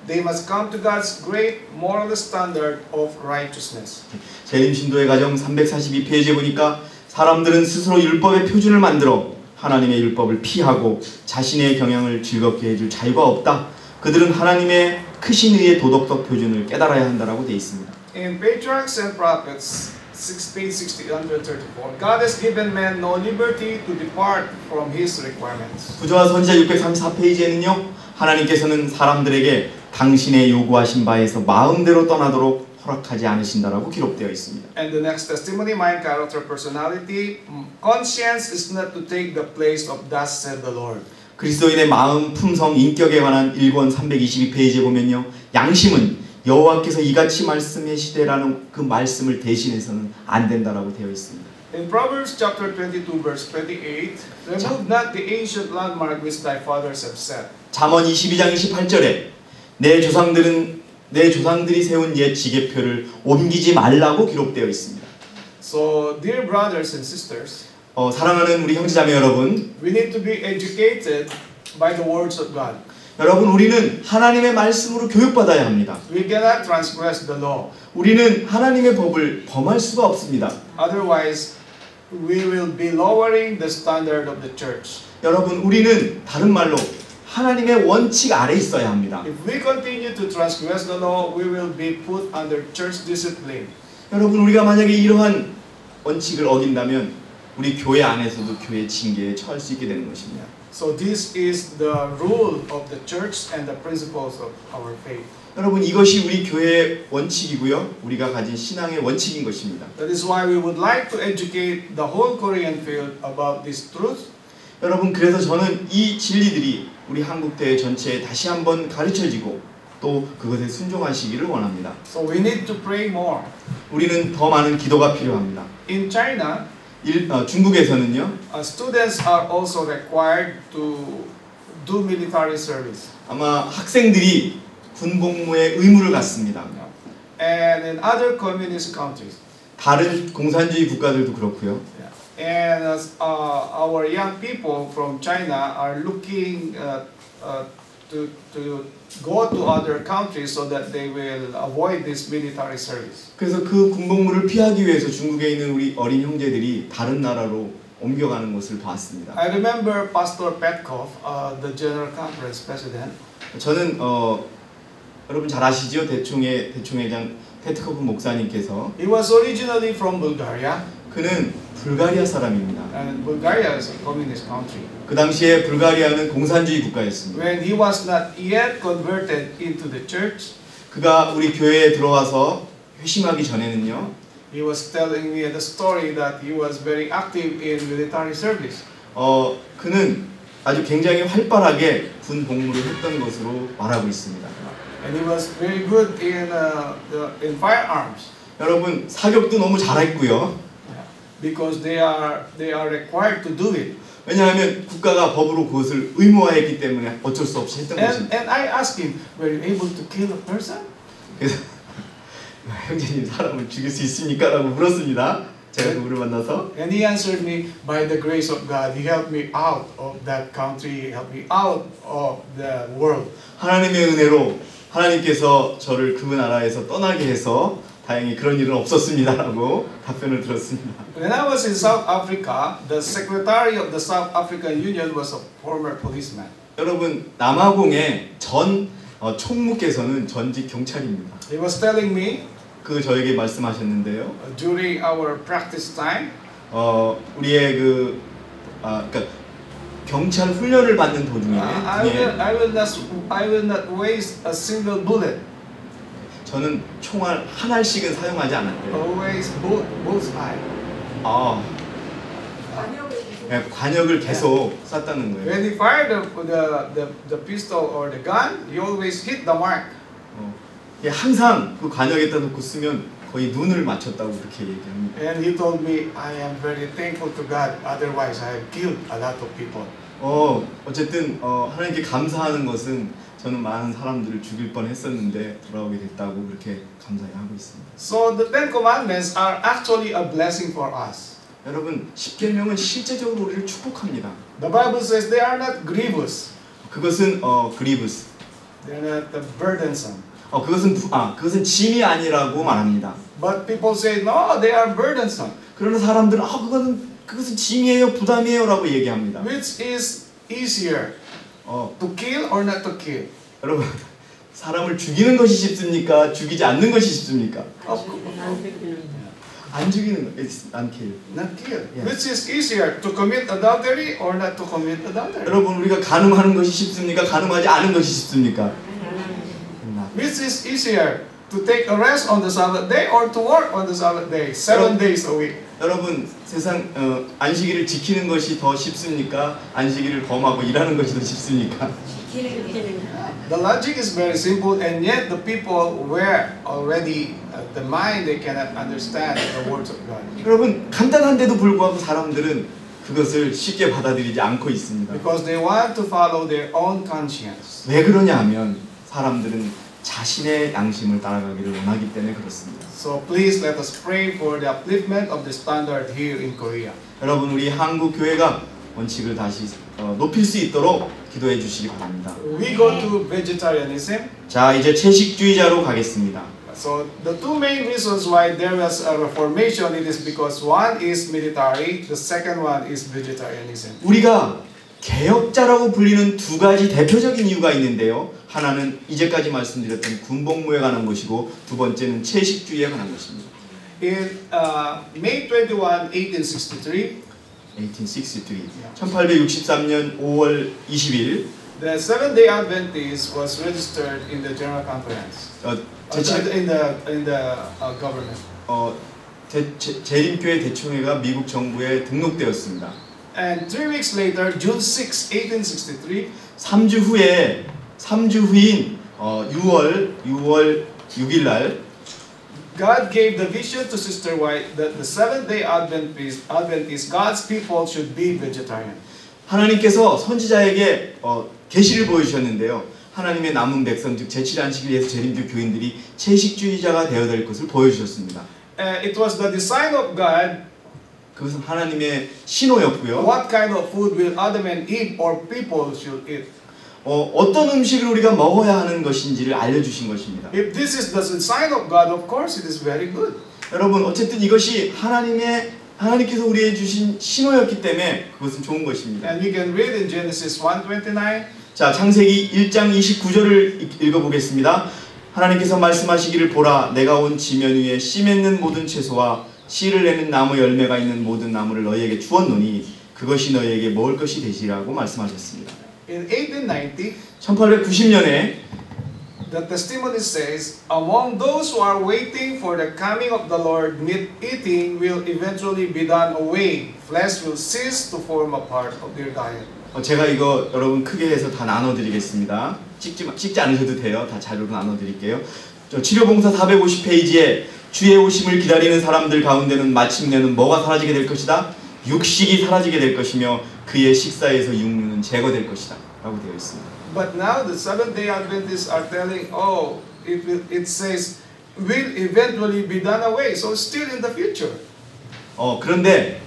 They must come to God's great moral standard of righteousness. 재림신도의 가정 342페이지에 보니까 사람들은 스스로 율법의 표준을 만들어 하나님의 율법을 피하고 자신의 경향을 즐겁게 해줄 자유가 없다. 그들은 하나님의 크신 의의 도덕적 표준을 깨달아야 한다라고 되어 있습니다. In Patriarchs and Prophets, page 634, God has given man no liberty to depart from His requirements. 부조와 선지자 634페이지에는요. 하나님께서는 사람들에게 당신의 요구하신 바에서 마음대로 떠나도록 허락하지 않으신다라고 기록되어 있습니다. And the next testimony, mind, character, personality, conscience is not to take the place of thus said the Lord. 그리스도인의 마음, 품성, 인격에 관한 1권 322페이지에 보면요. 양심은 여호와께서 이같이 말씀하시되라는 그 말씀을 대신해서는 안 된다라고 되어 있습니다. In Proverbs chapter 22 verse 28, remove not the ancient landmark which thy fathers have set. 잠언 22장 28절에 내 조상들이 세운 옛 지계표를 옮기지 말라고 기록되어 있습니다. So, dear brothers and sisters, 사랑하는 우리 형제자매 여러분, we need to be educated by the words of God. 여러분 우리는 하나님의 말씀으로 교육받아야 합니다. We cannot transgress the law. 우리는 하나님의 법을 범할 수가 없습니다. Otherwise, we will be lowering the standard of the church. 여러분 우리는 다른 말로 하나님의 원칙 아래 있어야 합니다. If we continue to transgress the law, we will be put under church discipline. 여러분 우리가 만약에 이러한 원칙을 어긴다면 우리 교회 안에서도 교회 징계에 처할 수 있게 되는 것입니다. So this is the rule of the church and the principles of our faith. 여러분 이것이 우리 교회의 원칙이고요. 우리가 가진 신앙의 원칙인 것입니다. That is why we would like to educate the whole Korean field about this truth. 여러분 그래서 저는 이 진리들이 우리 한국교회 전체에 다시 한번 가르쳐지고 또 그것에 순종하시기를 원합니다. So we need to pray more. 우리는 더 많은 기도가 필요합니다. In China, 중국에서는요. students are also required to do military service. 아마 학생들이 군복무에 의무를 갖습니다. And in other communist countries, 다른 공산주의 국가들도 그렇고요. And our young people from China are looking to go to other countries so that they will avoid this military service. 그래서 그 군복무를 피하기 위해서 중국에 있는 우리 어린 형제들이 다른 나라로 옮겨가는 것을 봤습니다. I remember Pastor Petkov, the General Conference President. 저는 여러분 잘 아시죠? 대총회장 페트코프 목사님께서 He was originally from Bulgaria. 그는 불가리아 사람입니다. And Bulgaria is a communist country. 그 당시에 불가리아는 공산주의 국가였습니다. When he was not yet converted into the church, 그가 우리 교회에 들어와서 회심하기 전에는요. he was telling me the story that he was very active in military service. 그는 아주 굉장히 활발하게 군 복무를 했던 것으로 말하고 있습니다. And he was very good in firearms. 여러분 사격도 너무 잘했고요. Because they are required to do it. 왜냐하면 국가가 법으로 그것을 의무화했기 때문에 어쩔 수 없이 했던 것입니다. And I asked him, were you able to kill a person? 그래서 형제님 사람을 죽일 수 있습니까? 라고 물었습니다. 제가 그분을 만나서. And he answered me, by the grace of God, he helped me out of that country, he helped me out of the world. 하나님의 은혜로 하나님께서 저를 그 나라에서 떠나게 해서 다행히 그런 일은 없었습니다라고 답변을 들었습니다. When I was in South Africa, the secretary of the South African Union was a former policeman. 여러분 남아공의 전 총무께서는 전직 경찰입니다. He was telling me 저에게 말씀하셨는데요. during our practice time, 우리의 그러니까 경찰 훈련을 받는 도중에 I will not waste a single bullet. 저는 총알 한 알씩은 사용하지 않았대요. Always bullseye. 관역을 계속 쐈다는 거예요. When he fired the pistol or the gun, he always hit the mark. 항상 그 관역에다 놓고 쓰면 거의 눈을 맞췄다고 그렇게 얘기합니다. And he told me, I am very thankful to God. Otherwise, I have killed a lot of people. 어쨌든 하나님께 감사하는 것은 저는 많은 사람들을 죽일 뻔했었는데 돌아오게 됐다고 그렇게 감사하고 있습니다. So the Ten Commandments are actually a blessing for us. 여러분, 십계명은 실제적으로 우리를 축복합니다. The Bible says they are not grievous. 그것은 grievous. They are not burdensome. 그것은 짐이 아니라고 말합니다. But people say no, they are burdensome. 그러나 사람들은 그것은 짐이에요, 부담이에요라고 얘기합니다. Which is easier, to kill or not to kill? 여러분, 사람을 죽이는 것이 쉽습니까? 죽이지 않는 것이 쉽습니까? 안 죽이는 거, not kill. Not kill. Yeah. Which is easier, to commit adultery or not to commit adultery? 여러분, 우리가 간음하는 것이 쉽습니까? 간음하지 않은 것이 쉽습니까? Which is easier, to take a rest on the Sabbath day or to work on the Sabbath day, 7 days a week? 여러분, 세상 안식일을 지키는 것이 더 쉽습니까? 안식일을 범하고 일하는 것이 더 쉽습니까? The logic is very simple, and yet the people were already the mind they cannot understand the words of God. 여러분, 간단한데도 불구하고 사람들은 그것을 쉽게 받아들이지 않고 있습니다. Because they want to follow their own conscience. 왜 그러냐 하면 사람들은 자신의 양심을 따라가기를 원하기 때문에 그렇습니다. So please let us pray for the upliftment of the standard here in Korea. 여러분, 우리 한국 교회가 원칙을 다시 높일 수 있도록 기도해 주시기 바랍니다. We go to vegetarianism. 자, 이제 채식주의자로 가겠습니다. So the two main reasons why there was a reformation, it is because one is military, the second one is vegetarianism. 우리가 개혁자라고 불리는 두 가지 대표적인 이유가 있는데요. 하나는 이제까지 말씀드렸던 군복무에 관한 것이고 두 번째는 채식주의에 관한 것입니다. In May 21, 1863, 1863년 5월 20일 the Seventh-day Adventist was registered in the General Conference, in the government. 재림교회 대총회가 미국 정부에 등록되었습니다. And 3 weeks later, June 6, 1863, 3주 후인 6월 6일 날 God gave the vision to Sister White that the Seventh-day Adventist, God's people should be vegetarian. 하나님께서 선지자에게 계시를 보여주셨는데요. 하나님의 남은 백성 즉 제7일 안식일 예수 재림교 교인들이 채식주의자가 되어야 될 것을 보여주셨습니다. It was the design of God 그것은 하나님의 신호였고요. What kind of food will Adam and Eve or people should eat? 어떤 음식을 우리가 먹어야 하는 것인지를 알려주신 것입니다. If this is the sign of God, of course it is very good. 여러분 어쨌든 이것이 하나님께서 우리에게 주신 신호였기 때문에 그것은 좋은 것입니다. And we can read in Genesis 1:29. 자, 창세기 1장 29절을 읽어보겠습니다. 하나님께서 말씀하시기를 보라 내가 온 지면 위에 씨 맺는 모든 채소와 씨를 내는 나무 열매가 있는 모든 나무를 너희에게 주었노니 그것이 너희에게 먹을 것이 되시라고 말씀하셨습니다. In 1890, 1890년에 the testimony says, among those who are waiting for the coming of the Lord, meat eating will eventually be done away. Flesh will cease to form a part of their diet. 제가 이거 여러분 크게 해서 다 나눠드리겠습니다. 찍지 않으셔도 돼요. 다 자료로 나눠드릴게요. 치료봉사 450페이지에 주의 오심을 기다리는 사람들 가운데는 마침내는 뭐가 사라지게 될 것이다? 육식이 사라지게 될 것이며 그의 식사에서 육류는 제거될 것이다 라고 되어 있습니다. But now the Seventh-day Adventists are telling, oh, it says will eventually be done away. So still in the future. 그런데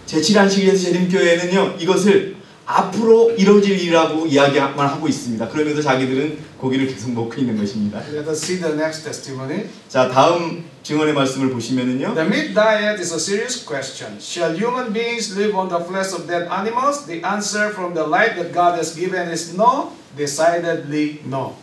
제7안식일에서 재림교회는요 이것을 앞으로 이루어질 일이라고 이야기만 하고 있습니다. 그러면서 자기들은 고기를 계속 먹고 있는 것입니다. Let us see the next testimony. 자, 다음 증언의 말씀을 보시면은요. The meat diet is a serious question. Shall human beings live on the flesh of dead animals? The answer from the light that God has given is no, decidedly no.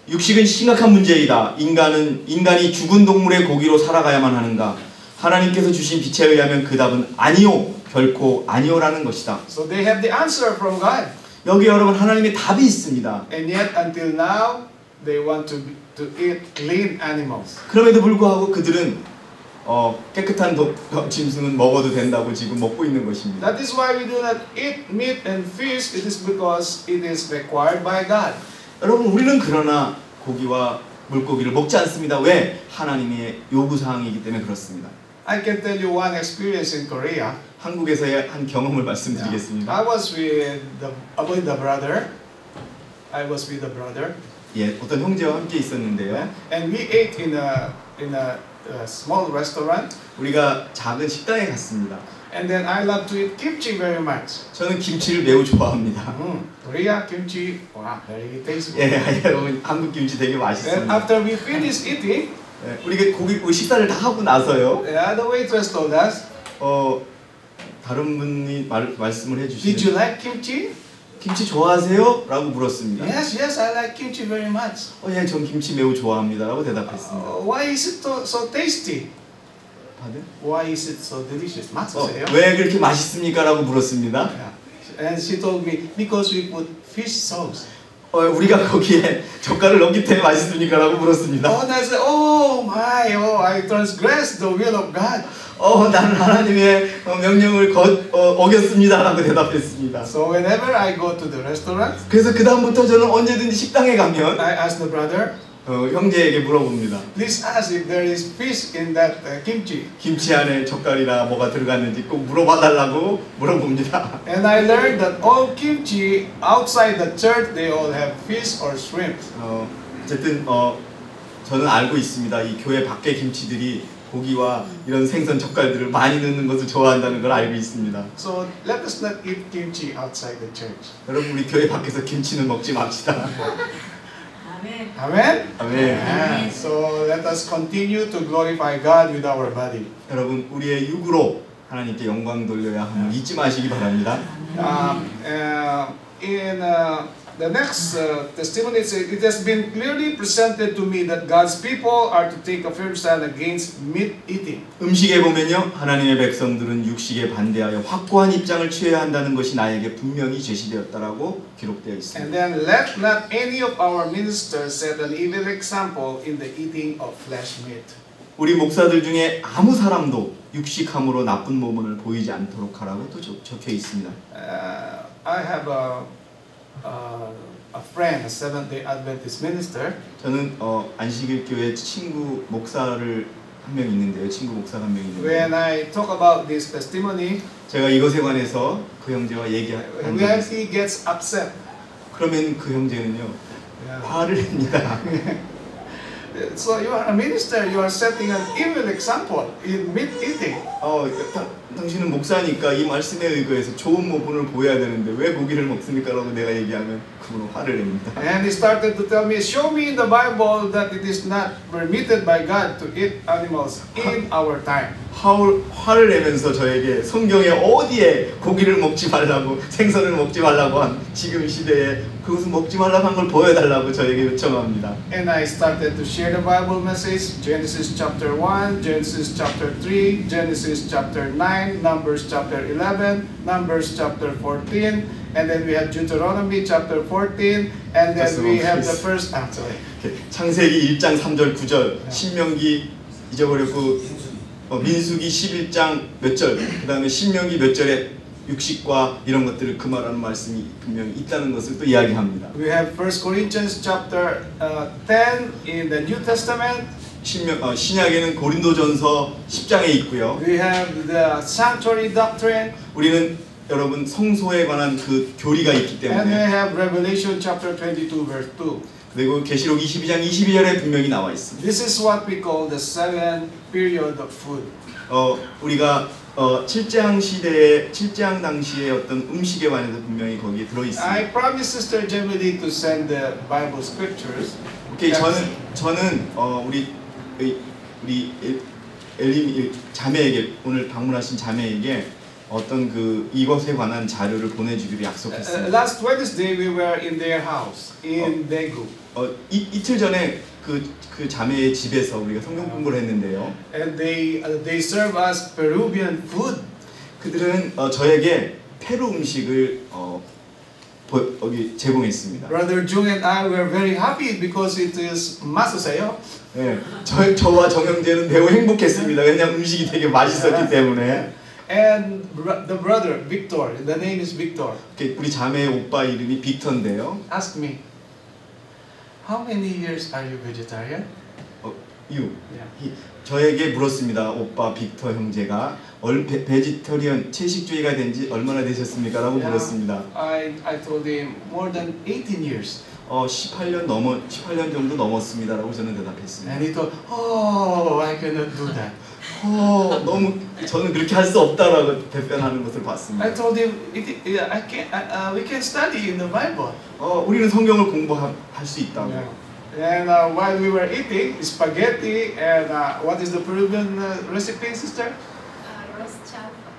육식은 심각한 문제이다. 인간이 죽은 동물의 고기로 살아가야만 하는가? 하나님께서 주신 빛에 의하면 그 답은 아니요. 결코 아니오라는 것이다. So they have the answer from God. 여기 여러분 하나님의 답이 있습니다. And yet until now they want to eat clean animals. 그럼에도 불구하고 그들은 깨끗한 짐승은 먹어도 된다고 지금 먹고 있는 것입니다. That is why we do not eat meat and fish. It is because it is required by God. 여러분 우리는 그러나 고기와 물고기를 먹지 않습니다. 왜? 하나님의 요구사항이기 때문에 그렇습니다. I can tell you one experience in Korea. 한국에서의 한 경험을 말씀드리겠습니다. I was with the brother. I was with the brother. 예, 어떤 형제와 함께 있었는데요. And we ate in a small restaurant. 우리가 작은 식당에 갔습니다. And then I love to eat kimchi very much. 저는 김치를 매우 좋아합니다. Korea kimchi, wow, very tasty. 예, 여러분 한국 김치 되게 And 맛있습니다. after we finished eating, 우리가 식사를 다 하고 나서요. the waitress told us, 다른 분이 말씀을 "Did 해주시는 you like kimchi?" 김치 좋아하세요? 라고 물었습니다. Yes, I like kimchi very much. 예, 전 김치 매우 좋아합니다. 라고 대답했습니다. Why is it so tasty? 다들? Why is it so delicious? 맛있어요? 왜 그렇게 맛있습니까? 라고 물었습니다. And she told me, because we put fish sauce. 우리가 거기에 젓갈을 넣기 때문에 맛있습니까? 라고 물었습니다. And I said, I transgressed the will of God. 나는 하나님의 명령을 어겼습니다. 라고 대답했습니다. So whenever I go to the restaurant, 그래서 그 다음부터 저는 언제든지 식당에 가면 I ask the brother, 형제에게 물어봅니다. please ask if there is fish in that kimchi. 김치 안에 젓갈이나 뭐가 들어갔는지 꼭 물어봐달라고 물어봅니다. And I learned that all kimchi outside the church, they all have fish or shrimp. 어쨌든 저는 알고 있습니다. 이 교회 밖의 김치들이 고기와 이런 생선 젓갈들을 많이 넣는 것을 좋아한다는 걸 알고 있습니다. So let us not eat kimchi outside the church. 여러분 우리 교회 밖에서 김치는 먹지 맙시다. Amen. 아멘. So let us continue to glorify God with our body. 여러분 우리의 육으로 하나님께 영광 돌려야 함을 잊지 마시기 바랍니다. In the next testimony, it has been clearly presented to me that God's people are to take a firm stand against meat eating. 음식에 보면요 하나님의 백성들은 육식에 반대하여 확고한 입장을 취해야 한다는 것이 나에게 분명히 제시되었다라고 기록되어 있습니다. And then let not any of our ministers set an evil example in the eating of flesh meat. 우리 목사들 중에 아무 사람도 육식함으로 나쁜 모범을 보이지 않도록 하라고 또 적혀 있습니다. I have a friend, a Seventh-day Adventist minister. 저는 안식일 교회 친구 목사를 한 명 있는데요. 친구 목사가 한 명 있는데요. When I talk about this testimony, 제가 이것에 관해서 그 형제와 얘기한 적이 when 있어요. he gets upset, 그러면 그 형제는요 화를 냅니다. So you are a minister, you are setting an evil example in meat eating. 당신은 목사니까 이 말씀에 의거해서 좋은 모본을 보여야 되는데 왜 고기를 먹습니까? 라고 내가 얘기하면 그분은 화를 냅니다. And he started to tell me, show me in the Bible that it is not permitted by God to eat animals in our time. 화를 내면서 저에게 성경에 어디에 고기를 먹지 말라고 생선을 먹지 말라고 한 지금 시대에 그것을 먹지 말라고 한 걸 보여달라고 저에게 요청합니다. And I started to share the Bible message, Genesis chapter 1, Genesis chapter 3, Genesis chapter 9, Numbers chapter 11, Numbers chapter 14, and then we have Deuteronomy chapter 14, and then we have the first, sorry. 창세기 1장 3절 9절, 신명기 잊어버렸고 민수기 11장 몇 절, 그 다음에 신명기 몇 절에 육식과 이런 것들을 금하라는 말씀이 분명히 있다는 것을 또 이야기합니다. We have 1 Corinthians chapter 10 in the New Testament. 신약에는 고린도전서 10장에 있고요. We have the sanctuary doctrine. 우리는 여러분 성소에 관한 그 교리가 있기 And we 때문에 have Revelation chapter 22 verse 2. 그리고 계시록 22장 22절에 분명히 나와 있습니다. This is what we call the seven period of food. 우리가 7장 시대에 7장 당시에 어떤 음식에 관해서 분명히 거기에 들어 있습니다. I promised Sister Gemini to send the Bible scriptures. 오케이, 저는 우리 엘림 자매에게 오늘 방문하신 자매에게 어떤 그 이것에 관한 자료를 보내주기로 약속했습니다. Last Wednesday we were in their house in Daegu. 이틀 전에 그 자매의 집에서 우리가 성경 공부를 했는데요. And they serve us Peruvian food. 그들은 저에게 페루 음식을 여기 제공했습니다. Brother Jung and I were very happy because it is masaseo. 네, 저와 정영재는 매우 행복했습니다. 왜냐하면 음식이 되게 맛있었기 때문에. And the brother Victor, the name is Victor. 우리 자매의 오빠 이름이 빅터인데요. Ask me, how many years are you vegetarian? You. Yeah. 저에게 물었습니다. 오빠 빅터 형제가 베지터리언 채식주의가 된 지 얼마나 되셨습니까? 라고 물었습니다. I told him more than 18 years. 18년 정도 넘었습니다라고 저는 대답했습니다. And he thought, oh, I cannot do that. 너무 저는 그렇게 할 수 없다라고 답변하는 것을 봤습니다. I told him, we can study in the Bible. 우리는 성경을 공부할 수 있다고. Yeah. And while we were eating spaghetti and what is the Peruvian recipe, sister? Roast chaufa.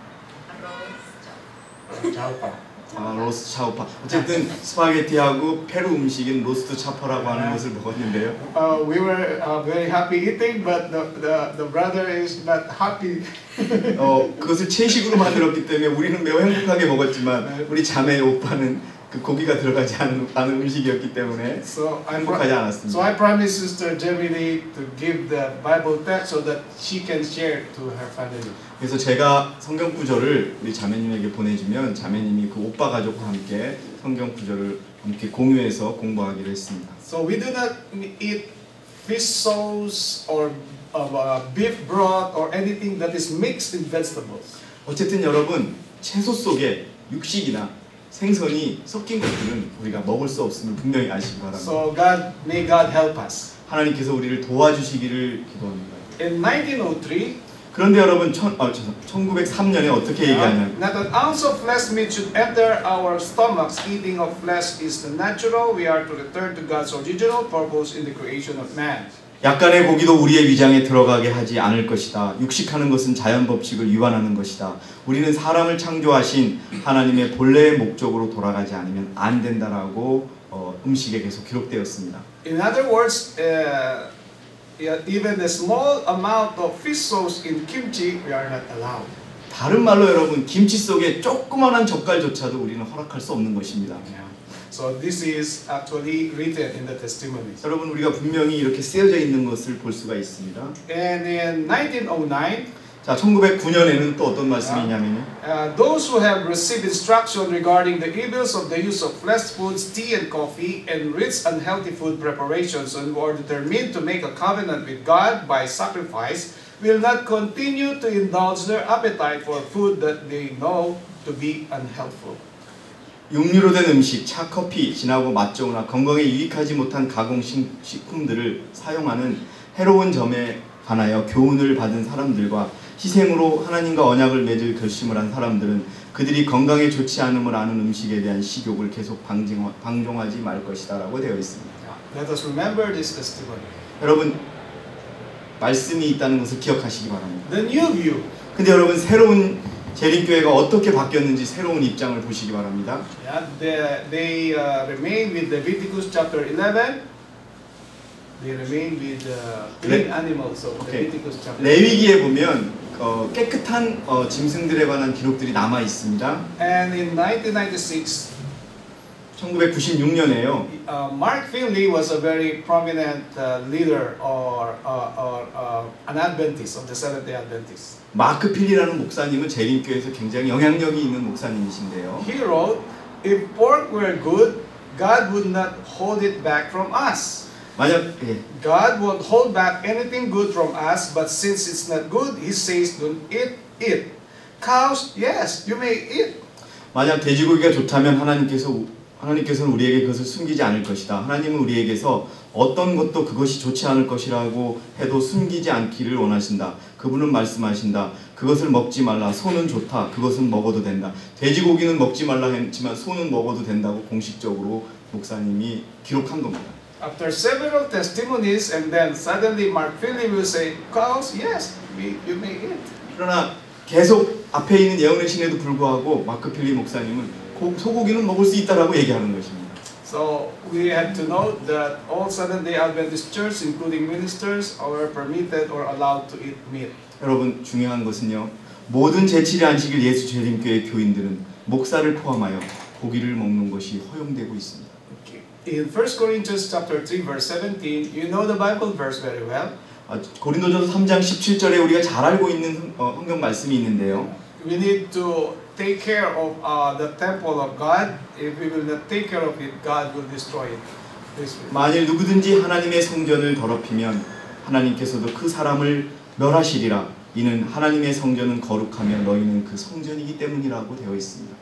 Chaufa. 로스트 차우파. 어쨌든 스파게티하고 페루 음식인 로스트 차파라고 하는 것을 먹었는데요. We were very happy eating, but the brother is not happy. 그것을 채식으로 만들었기 때문에 우리는 매우 행복하게 먹었지만 우리 자매의 오빠는 그 고기가 들어가지 않은 음식이었기 때문에 행복하지 않았습니다. So I promised Sister Gemini to give the Bible text so that she can share to her family. 그래서 제가 성경 구절을 우리 자매님에게 보내주면 자매님이 그 오빠 가족과 함께 성경 구절을 함께 공유해서 공부하기로 했습니다. So we do not eat fish sauce or beef broth or anything that is mixed in vegetables. 어쨌든 여러분 채소 속에 육식이나 생선이 섞인 것들은 우리가 먹을 수 없음을 분명히 아시기 바랍니다. So may God help us. 하나님께서 우리를 도와주시기를 기도합니다. In 1903. 그런데 여러분 1903년에 어떻게 얘기하냐면 Not an ounce of flesh meat should enter our stomachs. Eating of flesh is natural. We are to return to God's original purpose in the creation of man. 약간의 고기도 우리의 위장에 들어가게 하지 않을 것이다. 육식하는 것은 자연 법칙을 위반하는 것이다. 우리는 사람을 창조하신 하나님의 본래의 목적으로 돌아가지 않으면 안 된다라고 음식에 계속 기록되었습니다. In other words, even the small amount of fish sauce in kimchi we are not allowed. 다른 말로 여러분 김치 속에 조그만한 젓갈조차도 우리는 허락할 수 없는 것입니다. So this is actually written in the testimonies. 여러분 우리가 분명히 이렇게 쓰여져 있는 것을 볼 수가 있습니다. And in 1909, 자 1909년에는 또 어떤 말씀이 있냐면요. Those who have received instruction regarding the evils of the use of flesh foods, tea and coffee, and rich unhealthy food preparations, and who are determined to make a covenant with God by sacrifice, will not continue to indulge their appetite for food that they know to be unhealthful. 육류로 된 음식, 차, 커피, 진하고 맛 좋으나 건강에 유익하지 못한 가공식품들을 사용하는 해로운 점에 관하여 교훈을 받은 사람들과 희생으로 하나님과 언약을 맺을 결심을 한 사람들은 그들이 건강에 좋지 않음을 아는 음식에 대한 식욕을 계속 방종하지 말 것이다 라고 되어 있습니다. Let us remember this testimony. 여러분, 말씀이 있다는 것을 기억하시기 바랍니다. The new view. 근데 여러분, 새로운 재림교회가 어떻게 바뀌었는지 새로운 입장을 보시기 바랍니다. Yeah, they remain with Leviticus chapter 11. They remain with clean animals of Okay. Leviticus chapter 11. 레위기에 보면 깨끗한 짐승들에 관한 기록들이 남아 있습니다. And in 1996, 1996년에요. Mark Finley was a very prominent leader or an Adventist of the Seventh-day Adventists. 마크 필리라는 목사님은 재림교회에서 굉장히 영향력이 있는 목사님이신데요. He wrote, "If pork were good, God would not hold it back from us. 만약 God won't hold back anything good from us, but since it's not good, He says, don't eat it. Cows, yes, you may eat." 만약 돼지고기가 좋다면 하나님께서는 우리에게 그것을 숨기지 않을 것이다. 하나님은 우리에게서 어떤 것도 그것이 좋지 않을 것이라고 해도 숨기지 않기를 원하신다. 그분은 말씀하신다. 그것을 먹지 말라. 소는 좋다. 그것은 먹어도 된다. 돼지고기는 먹지 말라 했지만 소는 먹어도 된다고 공식적으로 목사님이 기록한 겁니다. After several testimonies, and then suddenly Mark Finley will say, "Cows, yes, you may eat." 그러나 계속 앞에 있는 예언의 신에도 불구하고 마크 필리 목사님은 소고기는 먹을 수 있다라고 얘기하는 것입니다. So we have to note that all Seventh-day Adventist church, including ministers, are permitted or allowed to eat meat. 여러분, 중요한 것은요, 모든 제7일 안식일 예수 재림교회 교인들은 목사를 포함하여 고기를 먹는 것이 허용되고 있습니다. In 1 Corinthians chapter 3 verse 17, you know the Bible verse very well. 고린도전서 3장 17절에 우리가 잘 알고 있는 성경 말씀이 있는데요. We need to take care of the temple of God. If we will not take care of it, God will destroy it. 만일 누구든지 하나님의 성전을 더럽히면 하나님께서도 그 사람을 멸하시리라. 이는 하나님의 성전은 거룩하며 너희는 그 성전이기 때문이라고 되어 있습니다.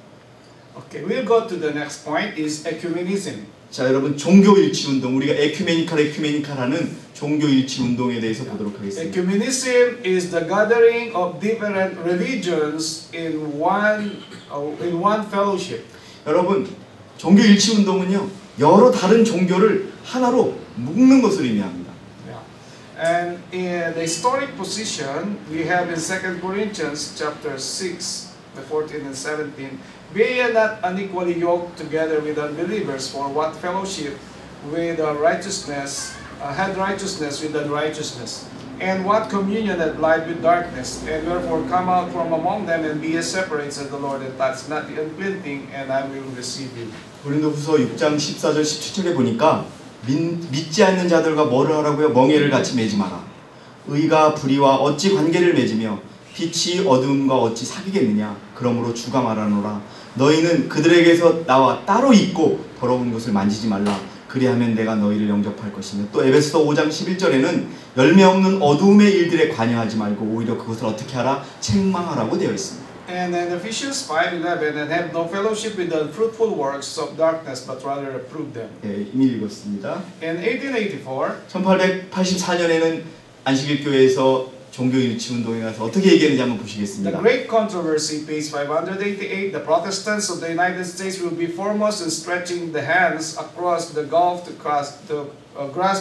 Okay, we'll go to the next point is ecumenism. 자, 여러분, 종교일치운동, 우리가 에큐메니칼하는 종교일치운동에 대해서 보도록 하겠습니다. Ecumenism is the gathering of different religions in one fellowship. 여러분, 종교일치운동은요, 여러 다른 종교를 하나로 묶는 것을 의미합니다. And in the historic position we have in 2 Corinthians chapter 6, the 14 and 17, "Be ye not unequally yoked together with unbelievers, for what fellowship with righteousness had righteousness with unrighteousness? And what communion had light with darkness? And wherefore come out from among them and be ye separate, said the Lord, and touch not the unclean thing, and I will receive you." 고린도후서 6장 14절 17절에 보니까 믿지 않는 자들과 뭐를 하라고요? 멍에를 같이 매지 마라. 의가 불의와 어찌 관계를 맺으며 빛이 어두움과 어찌 사귀겠느냐. 그러므로 주가 말하노라. 너희는 그들에게서 나와 따로 있고 더러운 것을 만지지 말라. 그리하면 내가 너희를 영접할 것이며, 또 에베소서 5장 11절에는 열매 없는 어두움의 일들에 관여하지 말고 오히려 그것을 어떻게 하라? 책망하라고 되어 있습니다. And in Ephesians 5:11, "And have no fellowship with the unfruitful works of darkness, but rather reprove them." 이미 읽었습니다. In 1884, 1884년에는 안식일 교회에서 종교일치운동에 가서 어떻게 얘기했는지 한번 the 보시겠습니다. great controversy, page 588, "The Protestants of the United States will be foremost in stretching the hands across the gulf to grasp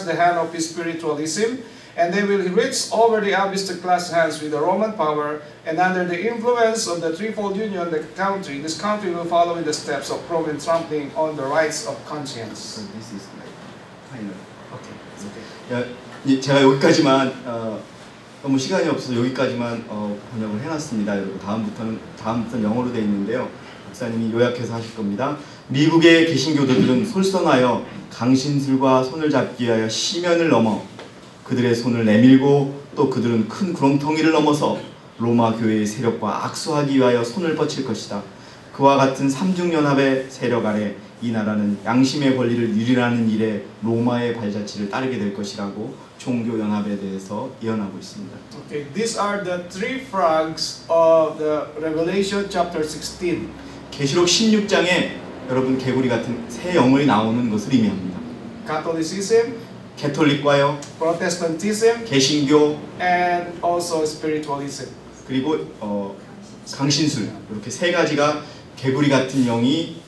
the hand of his spiritualism, and they will reach over the abyss to clasp hands with the Roman power, and under the influence of the threefold union, this country will follow in the steps of Rome in trampling on the rights of conscience." This is my final. Okay. 제가 여기까지만 너무 시간이 없어서 여기까지만 번역을 해놨습니다. 여러분, 다음부터는 영어로 되어 있는데요. 목사님이 요약해서 하실 겁니다. 미국의 개신교도들은 솔선하여 강신술과 손을 잡기 위하여 시면을 넘어 그들의 손을 내밀고, 또 그들은 큰 구렁텅이를 넘어서 로마 교회의 세력과 악수하기 위하여 손을 뻗칠 것이다. 그와 같은 삼중연합의 세력 아래 이 나라는 양심의 권리를 유린하는 일에 로마의 발자취를 따르게 될 것이라고 종교연합에 대해서 예언하고 있습니다. Okay, these are the three frogs of the Revelation chapter 16. 계시록 16장에 여러분 개구리 같은 새 영혼이 나오는 것을 의미합니다. Catholicism, 개톨릭과요, Protestantism, 개신교, and also spiritualism. 그리고 강신술 이렇게 세 가지가 개구리 같은 영이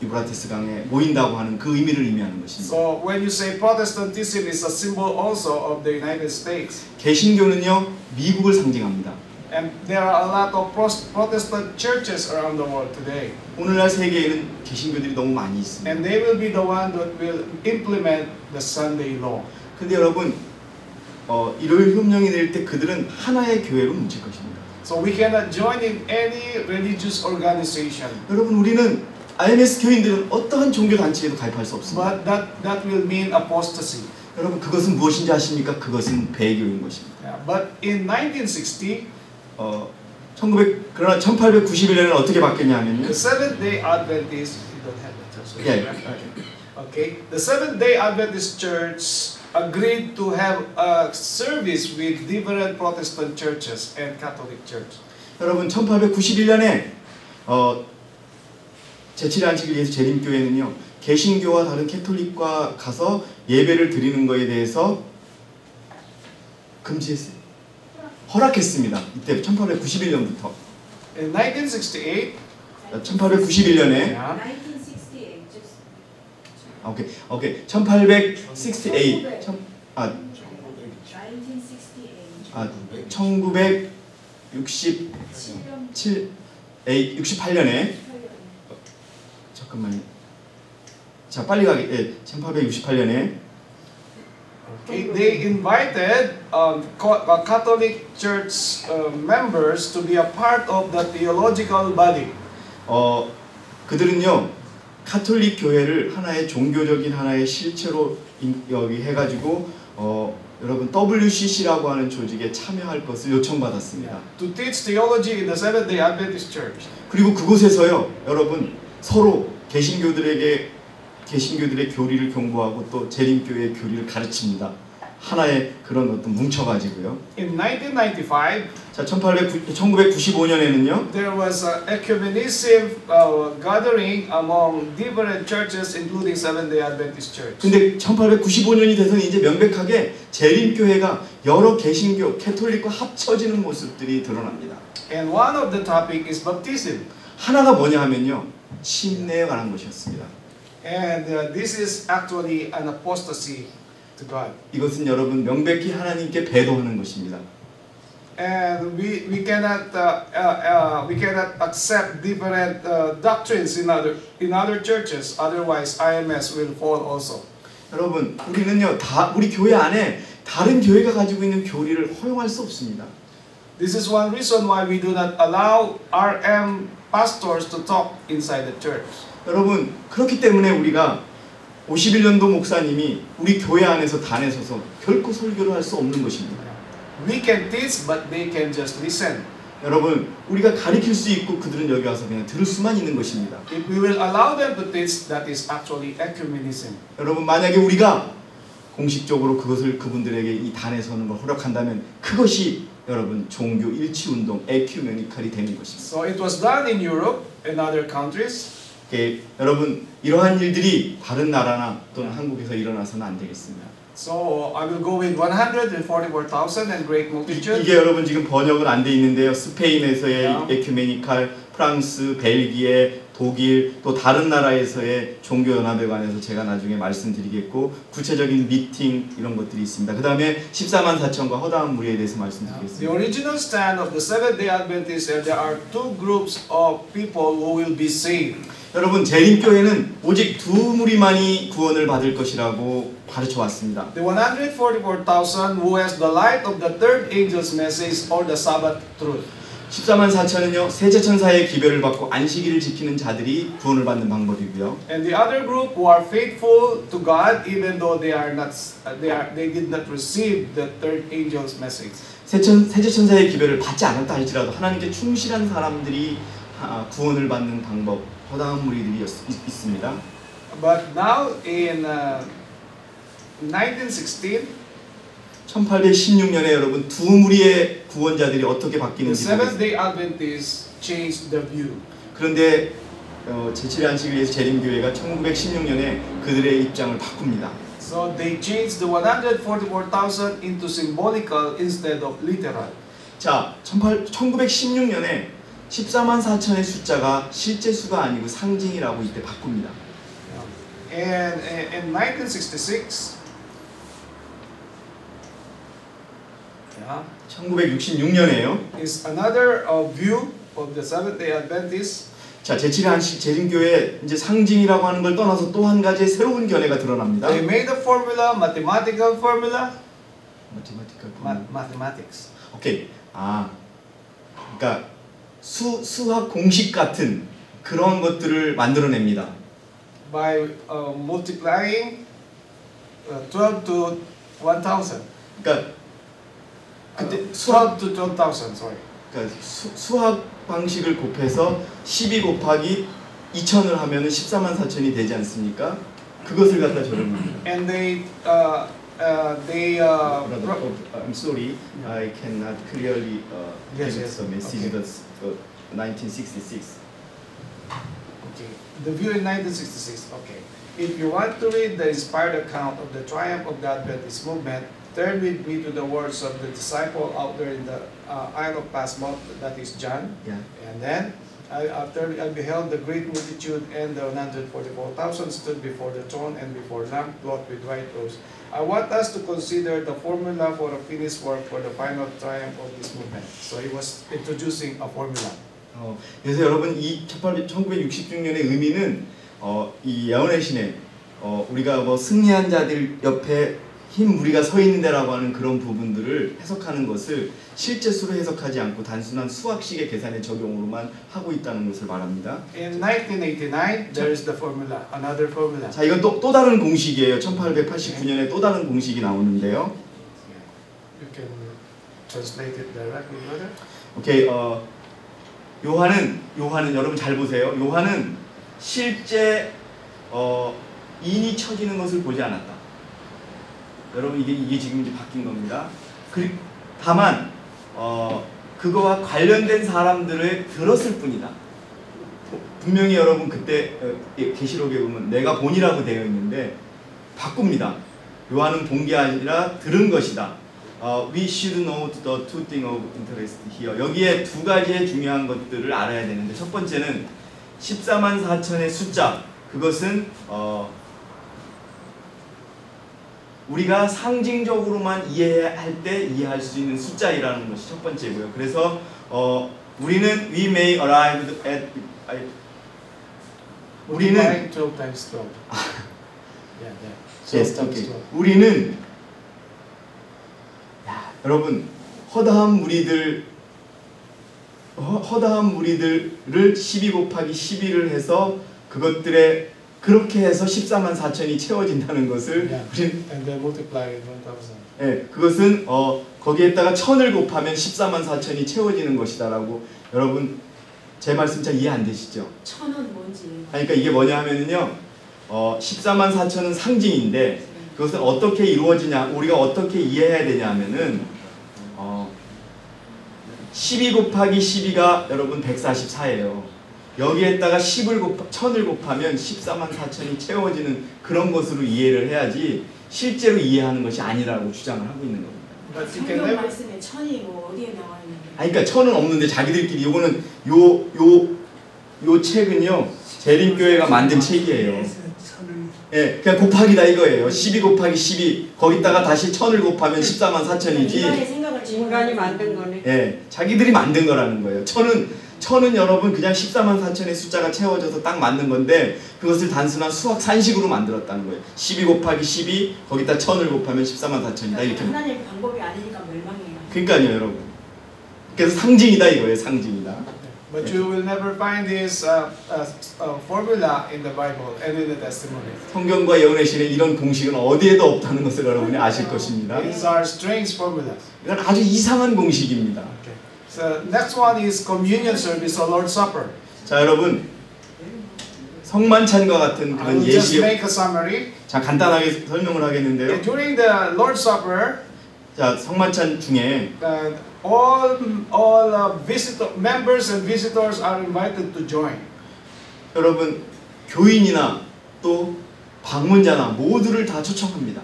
유브라테스 강에 모인다고 하는 그 의미를 의미하는 것입니다. So when you say Protestantism is a symbol also of the United States. 개신교는요 미국을 상징합니다. And there are a lot of Protestant churches around the world today. 오늘날 세계에는 개신교들이 너무 많이 있습니다. And they will be the one that will implement the Sunday law. 근데 여러분 일요일 협령이 될 때 그들은 하나의 교회로 뭉칠 것입니다. So we cannot join in any religious organization. 여러분 우리는 IMS 교인들은 어떠한 종교 단체에도 가입할 수 없습니다. But that will mean apostasy. 여러분 그것은 무엇인지 아십니까? 그것은 배교인 것입니다. Yeah. But in 1960, 그러나 1891년에는 어떻게 바뀌었냐면요. the Seventh-day Adventist. You don't have that translation, 예, right? Okay. The Seventh-day Adventist Church agreed to have a service with different Protestant churches and Catholic Church. 여러분 1891년에 제7회 안식일 예수 재림교회는요 개신교와 다른 캐톨릭과 가서 예배를 드리는 것에 대해서 금지했어요. 허락했습니다. 이때 1891년부터. In 1968, 1891년에 yeah, 1968. Just 오케이 1868 1968. 1968년에 잠깐만요. 자 빨리 가게. 1868년에 okay, they invited Catholic Church members to be a part of the theological body. 그들은요 카톨릭 교회를 하나의 종교적인 하나의 실체로 여기 해가지고 여러분 WCC라고 하는 조직에 참여할 것을 요청받았습니다. To teach theology in the Seventh-day Adventist Church. 그리고 그곳에서요 여러분 서로 개신교들의 교리를 공부하고 또 재림교회의 교리를 가르칩니다. 하나의 그런 어떤 뭉쳐가지고요. In 1995, 자 1995년에는요 there was an ecumenism gathering among different churches, including Seventh-day Adventist Church. 근데 1895년이 돼서는 이제 명백하게 재림교회가 여러 개신교, 캐톨릭과 합쳐지는 모습들이 드러납니다. And one of the topic is baptism. 하나가 뭐냐 하면요 침례에 관한 것이었습니다. And this is actually an apostasy to God. 이것은 여러분 명백히 하나님께 배도하는 것입니다. And we cannot accept different doctrines in other churches. Otherwise, IMS will fall also. 여러분 우리는요 우리 교회 안에 다른 교회가 가지고 있는 교리를 허용할 수 없습니다. This is one reason why we do not allow RM pastors to talk inside the church. 여러분 그렇기 때문에 우리가 51년도 목사님이 우리 교회 안에서 단에 서서 결코 설교를 할 수 없는 것입니다. We can teach, but they can just listen. 여러분 우리가 가르칠 수 있고 그들은 여기 와서 그냥 들을 수만 있는 것입니다. If we will allow them to teach, that is actually ecumenism. 여러분 만약에 우리가 공식적으로 그것을 그분들에게 이 단에 서는 걸 허락한다면 그것이 여러분 종교 일치 운동 에큐메니칼이 되는 것입니다. So it was done in Europe and other countries. 여러분 이러한 일들이 다른 나라나 또는 한국에서 일어나서는 안 되겠습니다. So I will go with 144,000 and great multitude. 이게 여러분 지금 번역은 안 돼 있는데요. 스페인에서의 에큐메니칼, 프랑스, 벨기에, 독일 또 다른 나라에서의 종교연합에 관해서 제가 나중에 말씀드리겠고 구체적인 미팅 이런 것들이 있습니다. 그 다음에 14만 4천과 허다한 무리에 대해서 말씀드리겠습니다. The original stand of the Seventh-day Adventists, there are two groups of people who will be saved. 여러분 재림교회는 오직 두 무리만이 구원을 받을 것이라고 가르쳐 왔습니다. The 144,000 who has the light of the third angel's message or the Sabbath truth. 14만 4천은요 세제 천사의 기별을 받고 안식일을 지키는 자들이 구원을 받는 방법이고요. And the other group who are faithful to God even though they did not receive the third angel's message. 세제 천사의 기별을 받지 않았다 할지라도 하나님께 충실한 사람들이 구원을 받는 방법 허다한 무리들이 있습니다. But now in 1916, 1816년에 여러분 두 무리의 구원자들이 어떻게 the 바뀌는지 Seventh-day 보겠습니다. Adventists changed the view. 그런데 제7회 안식일 예수 재림교회가 1916년에 그들의 입장을 바꿉니다. So they changed the 144,000 into symbolical instead of literal. 자, 1916년에 14만 4천의 숫자가 실제 수가 아니고 상징이라고 이때 바꿉니다. And in 1966, 1966년에요. is another view of the Seventh-day Adventists. 자, 제7회 안식 재림교회 이제 상징이라고 하는 걸 떠나서 또 한 가지의 새로운 견해가 드러납니다. They made a formula, mathematical formula. Mathematics. 오케이. 그러니까 수학 공식 같은 그런 것들을 만들어냅니다. By multiplying 12 to 1,000. 그러니까 그때 12 to 12,000. Sorry. 그러니까 수학 방식을 곱해서 12 곱하기 2,000을 하면은 14만 4천이 되지 않습니까? 그것을 갖다 적용합니다. And they I'm sorry, I cannot clearly Yes, give yes. the message. Okay. That's 1966. Okay. The view in 1966. Okay. If you want to read the inspired account of the triumph of the Adventist movement, turn with me to the words of the disciple out there in the Isle of Patmos, that is John. Yeah. And then, after I beheld the great multitude and the 144,000 stood before the throne and before Lamb clothed with white robes. I want us to consider the formula for a finished work for the final triumph of this movement. So he was introducing a formula. 그래서 여러분 이 1966년의 의미는 이 야훼 신의 우리가 뭐 승리한 자들 옆에 흰 무리가 서 있는데라고 하는 그런 부분들을 해석하는 것을 실제 수로 해석하지 않고 단순한 수학식의 계산의 적용으로만 하고 있다는 것을 말합니다. In 1989, there is the formula, another formula. 자, 이건 또 다른 공식이에요. 1889년에 또 다른 공식이 나오는데요. You can translate it directly, brother. 오케이, 요한은 여러분 잘 보세요. 요한은 실제 인이 쳐지는 것을 보지 않았다. 여러분 이게 지금 이제 바뀐 겁니다. 다만 그거와 관련된 사람들을 들었을 뿐이다. 분명히 여러분 그때 계시록에 보면 내가 본이라고 되어 있는데 바꿉니다. 요한은 본 게 아니라 들은 것이다. We should know the two things of interest here. 여기에 두 가지의 중요한 것들을 알아야 되는데 첫 번째는 14만 4천의 숫자, 그것은 우리가 상징적으로만 이해할 때 이해할 수 있는 숫자이라는 것이 첫 번째고요. 그래서 우리는 we may arrive at 우리는 12 times 12. Yeah, yeah. yes, okay. 우리는 여러분 허다한 무리들을 12 곱하기 12를 해서 그것들의 그렇게 해서 14만 4천이 채워진다는 것을 우린 And then multiply it 1,000. 예, 그것은 거기에다가 1000을 곱하면 14만 4천이 채워지는 것이다라고 여러분 제 말씀 잘 이해 안 되시죠? 1000은 뭔지. 그러니까 이게 뭐냐 하면은요. 14만 4천은 상징인데 그것은 어떻게 이루어지냐, 우리가 어떻게 이해해야 되냐 하면은 12 곱하기 12가 여러분 144예요. 여기에다가 1000을 곱하면 14만 4천이 채워지는 그런 것으로 이해를 해야지 실제로 이해하는 것이 아니라고 주장을 하고 있는 겁니다. But you can 성경 never. 말씀에 1000이 뭐 어디에 나와 있는데? 그러니까 1000은 없는데 자기들끼리 요거는 요 책은요 재림교회가 만든 책이에요. 예, 그냥 곱하기다 이거예요. 12 곱하기 12 거기다가 다시 1000을 곱하면 14만 4천이지. 인간의 생각을 인간이 만든 거네. 예, 자기들이 만든 거라는 거예요. 1000은 여러분 그냥 14만 4천의 숫자가 채워져서 딱 맞는 건데 그것을 단순한 수학 산식으로 만들었다는 거예요. 12 곱하기 12 거기다 1000을 곱하면 14만 4천이다 이렇게. 하나님 방법이 아니니까 멸망이에요. 그러니까요, 여러분. 그래서 상징이다 이거예요, 상징이다. But you will never find this formula in the Bible and in the testimony. 성경과 예언의 신에 이런 공식은 어디에도 없다는 것을 여러분이 아실 것입니다. These are strange formulas. 이건 아주 이상한 공식입니다. Okay. So next one is communion service or Lord's Supper. 자, 여러분 성만찬과 같은 I 그런 will just 예시. make a summary. 자, 간단하게 설명을 하겠는데요. During the Lord's Supper, 자, 성만찬 중에 all members and visitors are invited to join. 여러분 교인이나 또 방문자나 모두를 다 초청합니다.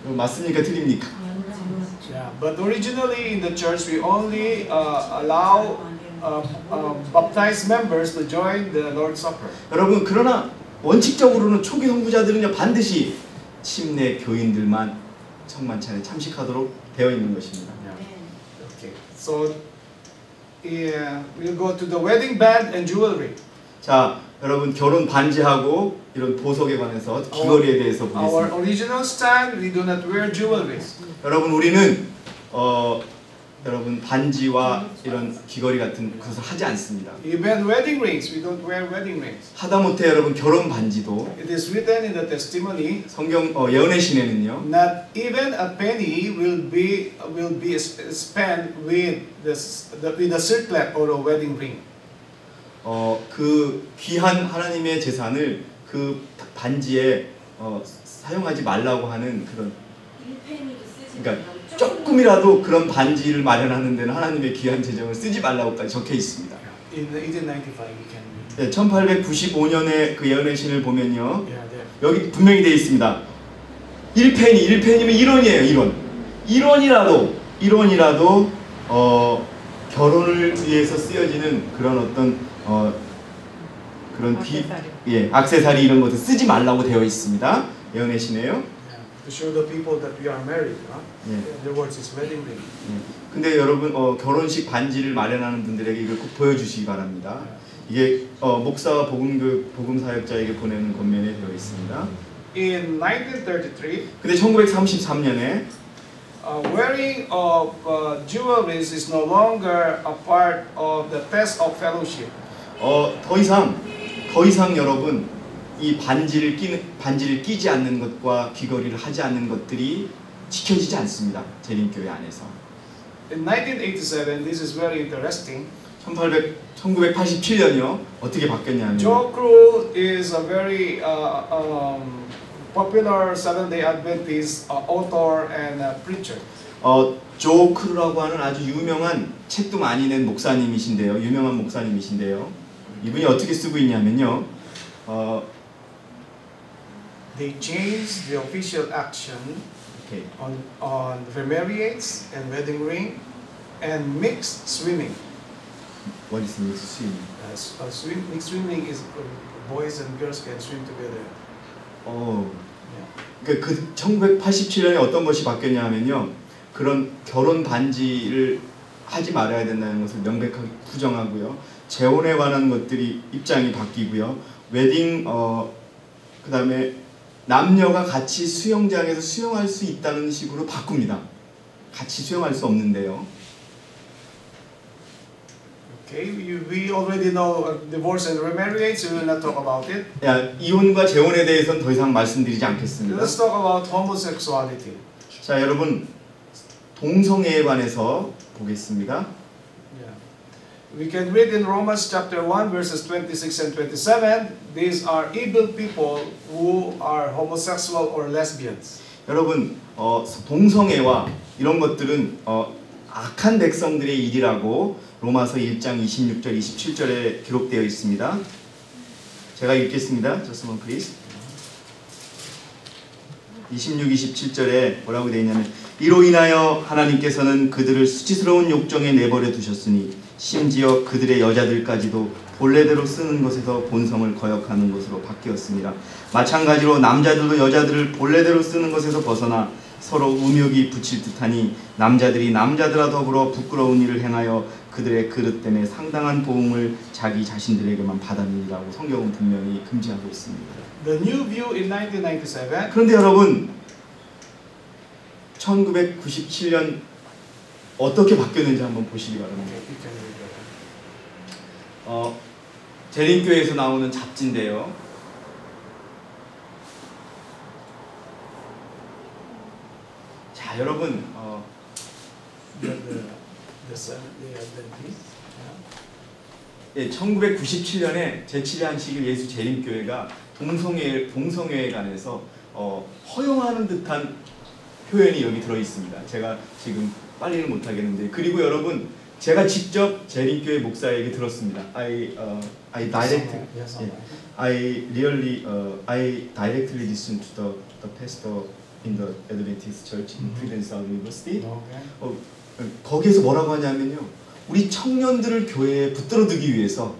맞습니까? 틀립니까? Yeah, but originally in the church we only allow baptized members to join the Lord's Supper. 여러분 그러나 원칙적으로는 초기 성부자들은요 반드시 침례 교인들만 청만찬에 참식하도록 되어 있는 것입니다. Okay, so we'll go to the wedding band and jewelry. 자, 여러분 결혼 반지하고 이런 보석에 관해서 귀걸이에 대해서 Our 보겠습니다. original stand, we do not wear jewelries. 여러분 우리는 여러분 반지와 이런 귀걸이 같은 것을 하지 않습니다. Even wedding rings, we don't wear wedding rings. 하다못해 여러분 결혼 반지도 It is written in the testimony, 성경 예언의 신에는요. not even a penny will be spent with the circlet or a wedding ring. 그 귀한 하나님의 재산을 그 반지에 사용하지 말라고 하는 그런 그러니까 조금이라도 그런 반지를 마련하는 데는 하나님의 귀한 재정을 쓰지 말라고까지 적혀 있습니다. In 1895 we can read. 네, 1895년에 그 예언의 신을 보면요. Yeah, there. 여기 분명히 되어 있습니다. 1페니면 1원이에요. 1원이라도 결혼을 위해서 쓰여지는 그런 어떤 그런 액세서리 이런 것들 쓰지 말라고 되어 있습니다. 예언의 신에요. To show the people that we are married, huh? 예. The words is wedding ring. 근데 여러분 결혼식 반지를 마련하는 분들에게 이걸 꼭 보여주시기 바랍니다. 이게 목사와 복음 사역자에게 보내는 권면에 되어 있습니다. In 1933, 근데 1933년에 wearing of jewelries is no longer a part of the test of fellowship. 더 이상 여러분 이 반지를 끼지 않는 것과 귀걸이를 하지 않는 것들이 지켜지지 않습니다. 재림교회 안에서. In 1987, this is very interesting. 1987년이요. 어떻게 바뀌었냐면 Joe Crew is a very popular Seventh-day Adventist author and preacher. 조 크루라고 하는 아주 유명한 책도 많이 낸 목사님이신데요. 유명한 목사님이신데요. 이분이 어떻게 쓰고 있냐면요. They changed the official action Okay. on remarriages and wedding ring and mixed swimming. What is mixed swimming? Mixed swimming is boys and girls can swim together. 그러니까 그 1987년에 어떤 것이 바뀌었냐면요. 그런 결혼 반지를 하지 말아야 된다는 것을 명백하게 부정하고요. 재혼에 관한 것들이 입장이 바뀌고요. 웨딩 그다음에 남녀가 같이 수영장에서 수영할 수 있다는 식으로 바꿉니다. 같이 수영할 수 없는데요. Okay, we already know divorce and remarriage. We will not talk about it. 이혼과 재혼에 대해서는 더 이상 말씀드리지 않겠습니다. Let's talk about homosexuality. 자, 여러분 동성애에 관해서 보겠습니다. We can read in Romans chapter 1 verses 26 and 27. These are evil people who are homosexual or lesbians. 여러분 동성애와 이런 것들은 악한 백성들의 일이라고 로마서 1장 26절 27절에 기록되어 있습니다. 제가 읽겠습니다. Just a moment, please. 26, 27절에 뭐라고 되어 있냐면 이로 인하여 하나님께서는 그들을 수치스러운 욕정에 내버려 두셨으니 심지어 그들의 여자들까지도 본래대로 쓰는 것에서 본성을 거역하는 것으로 바뀌었습니다. 마찬가지로 남자들도 여자들을 본래대로 쓰는 것에서 벗어나 서로 음욕이 붙일 듯하니 남자들이 남자들과 더불어 부끄러운 일을 행하여 그들의 그릇 때문에 상당한 보응을 자기 자신들에게만 받았느니라고 성경은 분명히 금지하고 있습니다. The new view in 1997. 그런데 여러분 1997년 어떻게 바뀌었는지 한번 보시기 바랍니다. 재림교회에서 나오는 잡지인데요. 자, 여러분 예, 1997년에 제7회 예수 재림교회가 동성애에 관해서 허용하는 듯한 표현이 여기 들어 있습니다. 제가 지금 빨리는 못 하겠는데 그리고 여러분 제가 직접 재림교회 목사에게 들었습니다. I directly listened to the pastor in the Adventist Church in Prudence University. 거기에서 뭐라고 하냐면요, 우리 청년들을 교회에 붙들어두기 위해서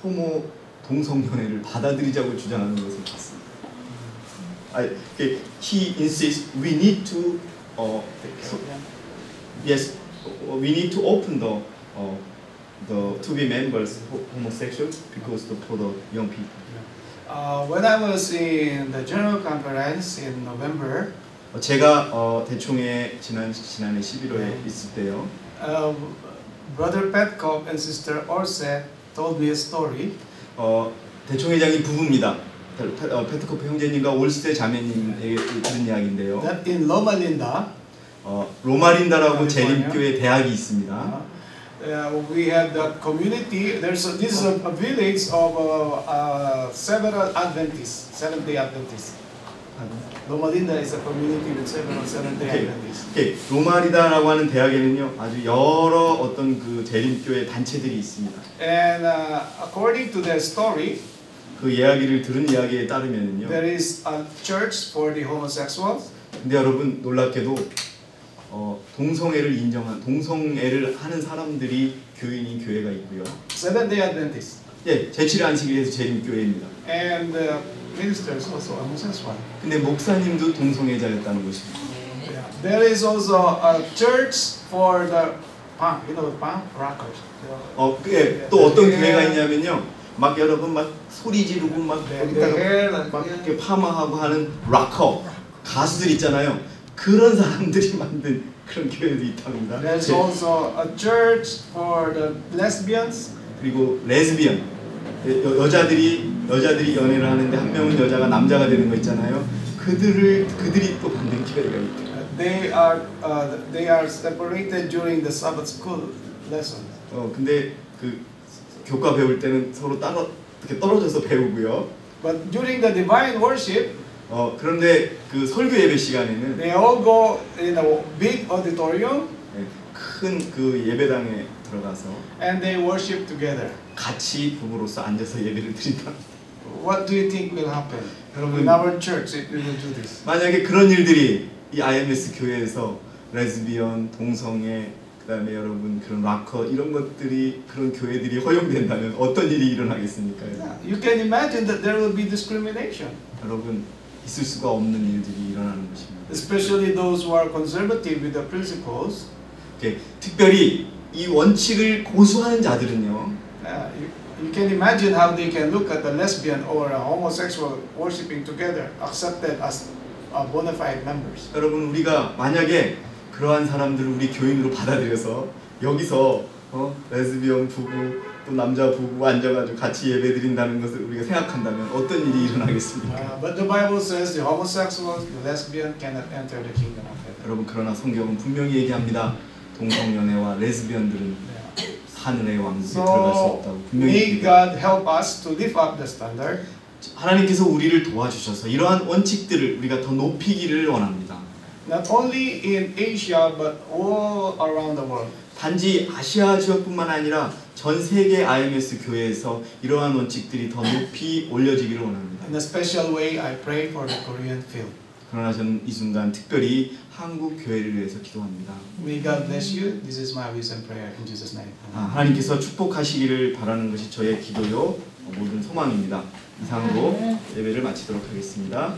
호모 동성연애를 받아들이자고 주장하는 것을 봤습니다. He insists we need to we need to open the to be members homosexual because for the young people. When I was in the General Conference in November, 제가 대총회 지난해 11월에 있을 때요. Brother Petkov and Sister Orset told me a story. 대총회장이 부부입니다. 페트코프 형제님과 올세 자매님에게 들은 이야기인데요. That in Loma Linda, 로마린다라고 재림교회 대학이 있습니다. we have the community. This is a village of several Adventists, Seventh-day Adventists. Loma Linda is a community with several Seventh-day Adventists. 로마리다라고 하는 대학에는요, 아주 여러 어떤 그 재림교회 단체들이 있습니다. And according to their story, 그 이야기를 들은 이야기에 따르면요, there is a church for the homosexuals. 근데 여러분 놀랍게도 동성애를 인정한 동성애를 하는 사람들이 교인인 교회가 있고요. Seventh-day Adventists. 예, 제7일 안식일에서 재림교회입니다. And ministers also homosexual. 근데 목사님도 동성애자였다는 것입니다. Yeah. There is also a church for the punk, you know, punk rockers. 예, 또 어떤 교회가 있냐면요, 막 여러분 막 소리 지르고 막 거기다가 막 이렇게 파마하고 하는 락커 가수들 있잖아요. 그런 사람들이 만든 그런 교회도 있답니다. There's also a church for the lesbians. 그리고 레즈비언, 여자들이 연애를 하는데 한 명은 여자가 남자가 되는 거 있잖아요. 그들이 또 만든 교회가 있대요. They are separated during the Sabbath school lessons. 근데 그 교과 배울 때는 서로 따로 이렇게 떨어져서 배우고요. But during the divine worship, 그런데 그 설교 예배 시간에는 they all go in a big auditorium. 큰 그 예배당에 들어가서 And they worship together. 같이 부부로서 앉아서 예배를 드린다. What do you think will happen? 여러분, In our church, if we will do this. 만약에 그런 일들이 이 IMS 교회에서 레즈비언, 동성애, 그다음에 여러분 그런 락커 이런 것들이 그런 교회들이 허용된다면 어떤 일이 일어나겠습니까? You can imagine that there will be discrimination. 여러분 있을 수가 없는 일들이 일어나는 것입니다. Especially those who are conservative with the principles. 특별히 이 원칙을 고수하는 자들은요. You can imagine how they can look at a lesbian or a homosexual worshiping together, accepted as bona fide members. 여러분 우리가 만약에 그러한 사람들을 우리 교인으로 받아들여서 여기서 레즈비언 부부 또 남자 부부 앉아가지고 같이 예배드린다는 것을 우리가 생각한다면 어떤 일이 일어나겠습니까? But the Bible says the homosexuals, the lesbian cannot enter the kingdom of heaven. 여러분 그러나 성경은 분명히 얘기합니다. 동성연애와 레즈비언들은 하늘의 왕국에 들어갈 수 없다고 분명히 May 얘기합니다. God help us to lift up the standard. 하나님께서 우리를 도와주셔서 이러한 원칙들을 우리가 더 높이기를 원합니다. Not only in Asia but all around the world. 단지 아시아 지역뿐만 아니라 전 세계 IMS 교회에서 이러한 원칙들이 더 높이 올려지기를 원합니다. In a special way, I pray for the Korean field. 그러나 저는 이 순간 특별히 한국 교회를 위해서 기도합니다. May God bless you. This is my wish and prayer in Jesus' name. 하나님께서 축복하시기를 바라는 것이 저의 기도요 모든 소망입니다. 이상으로 예배를 마치도록 하겠습니다.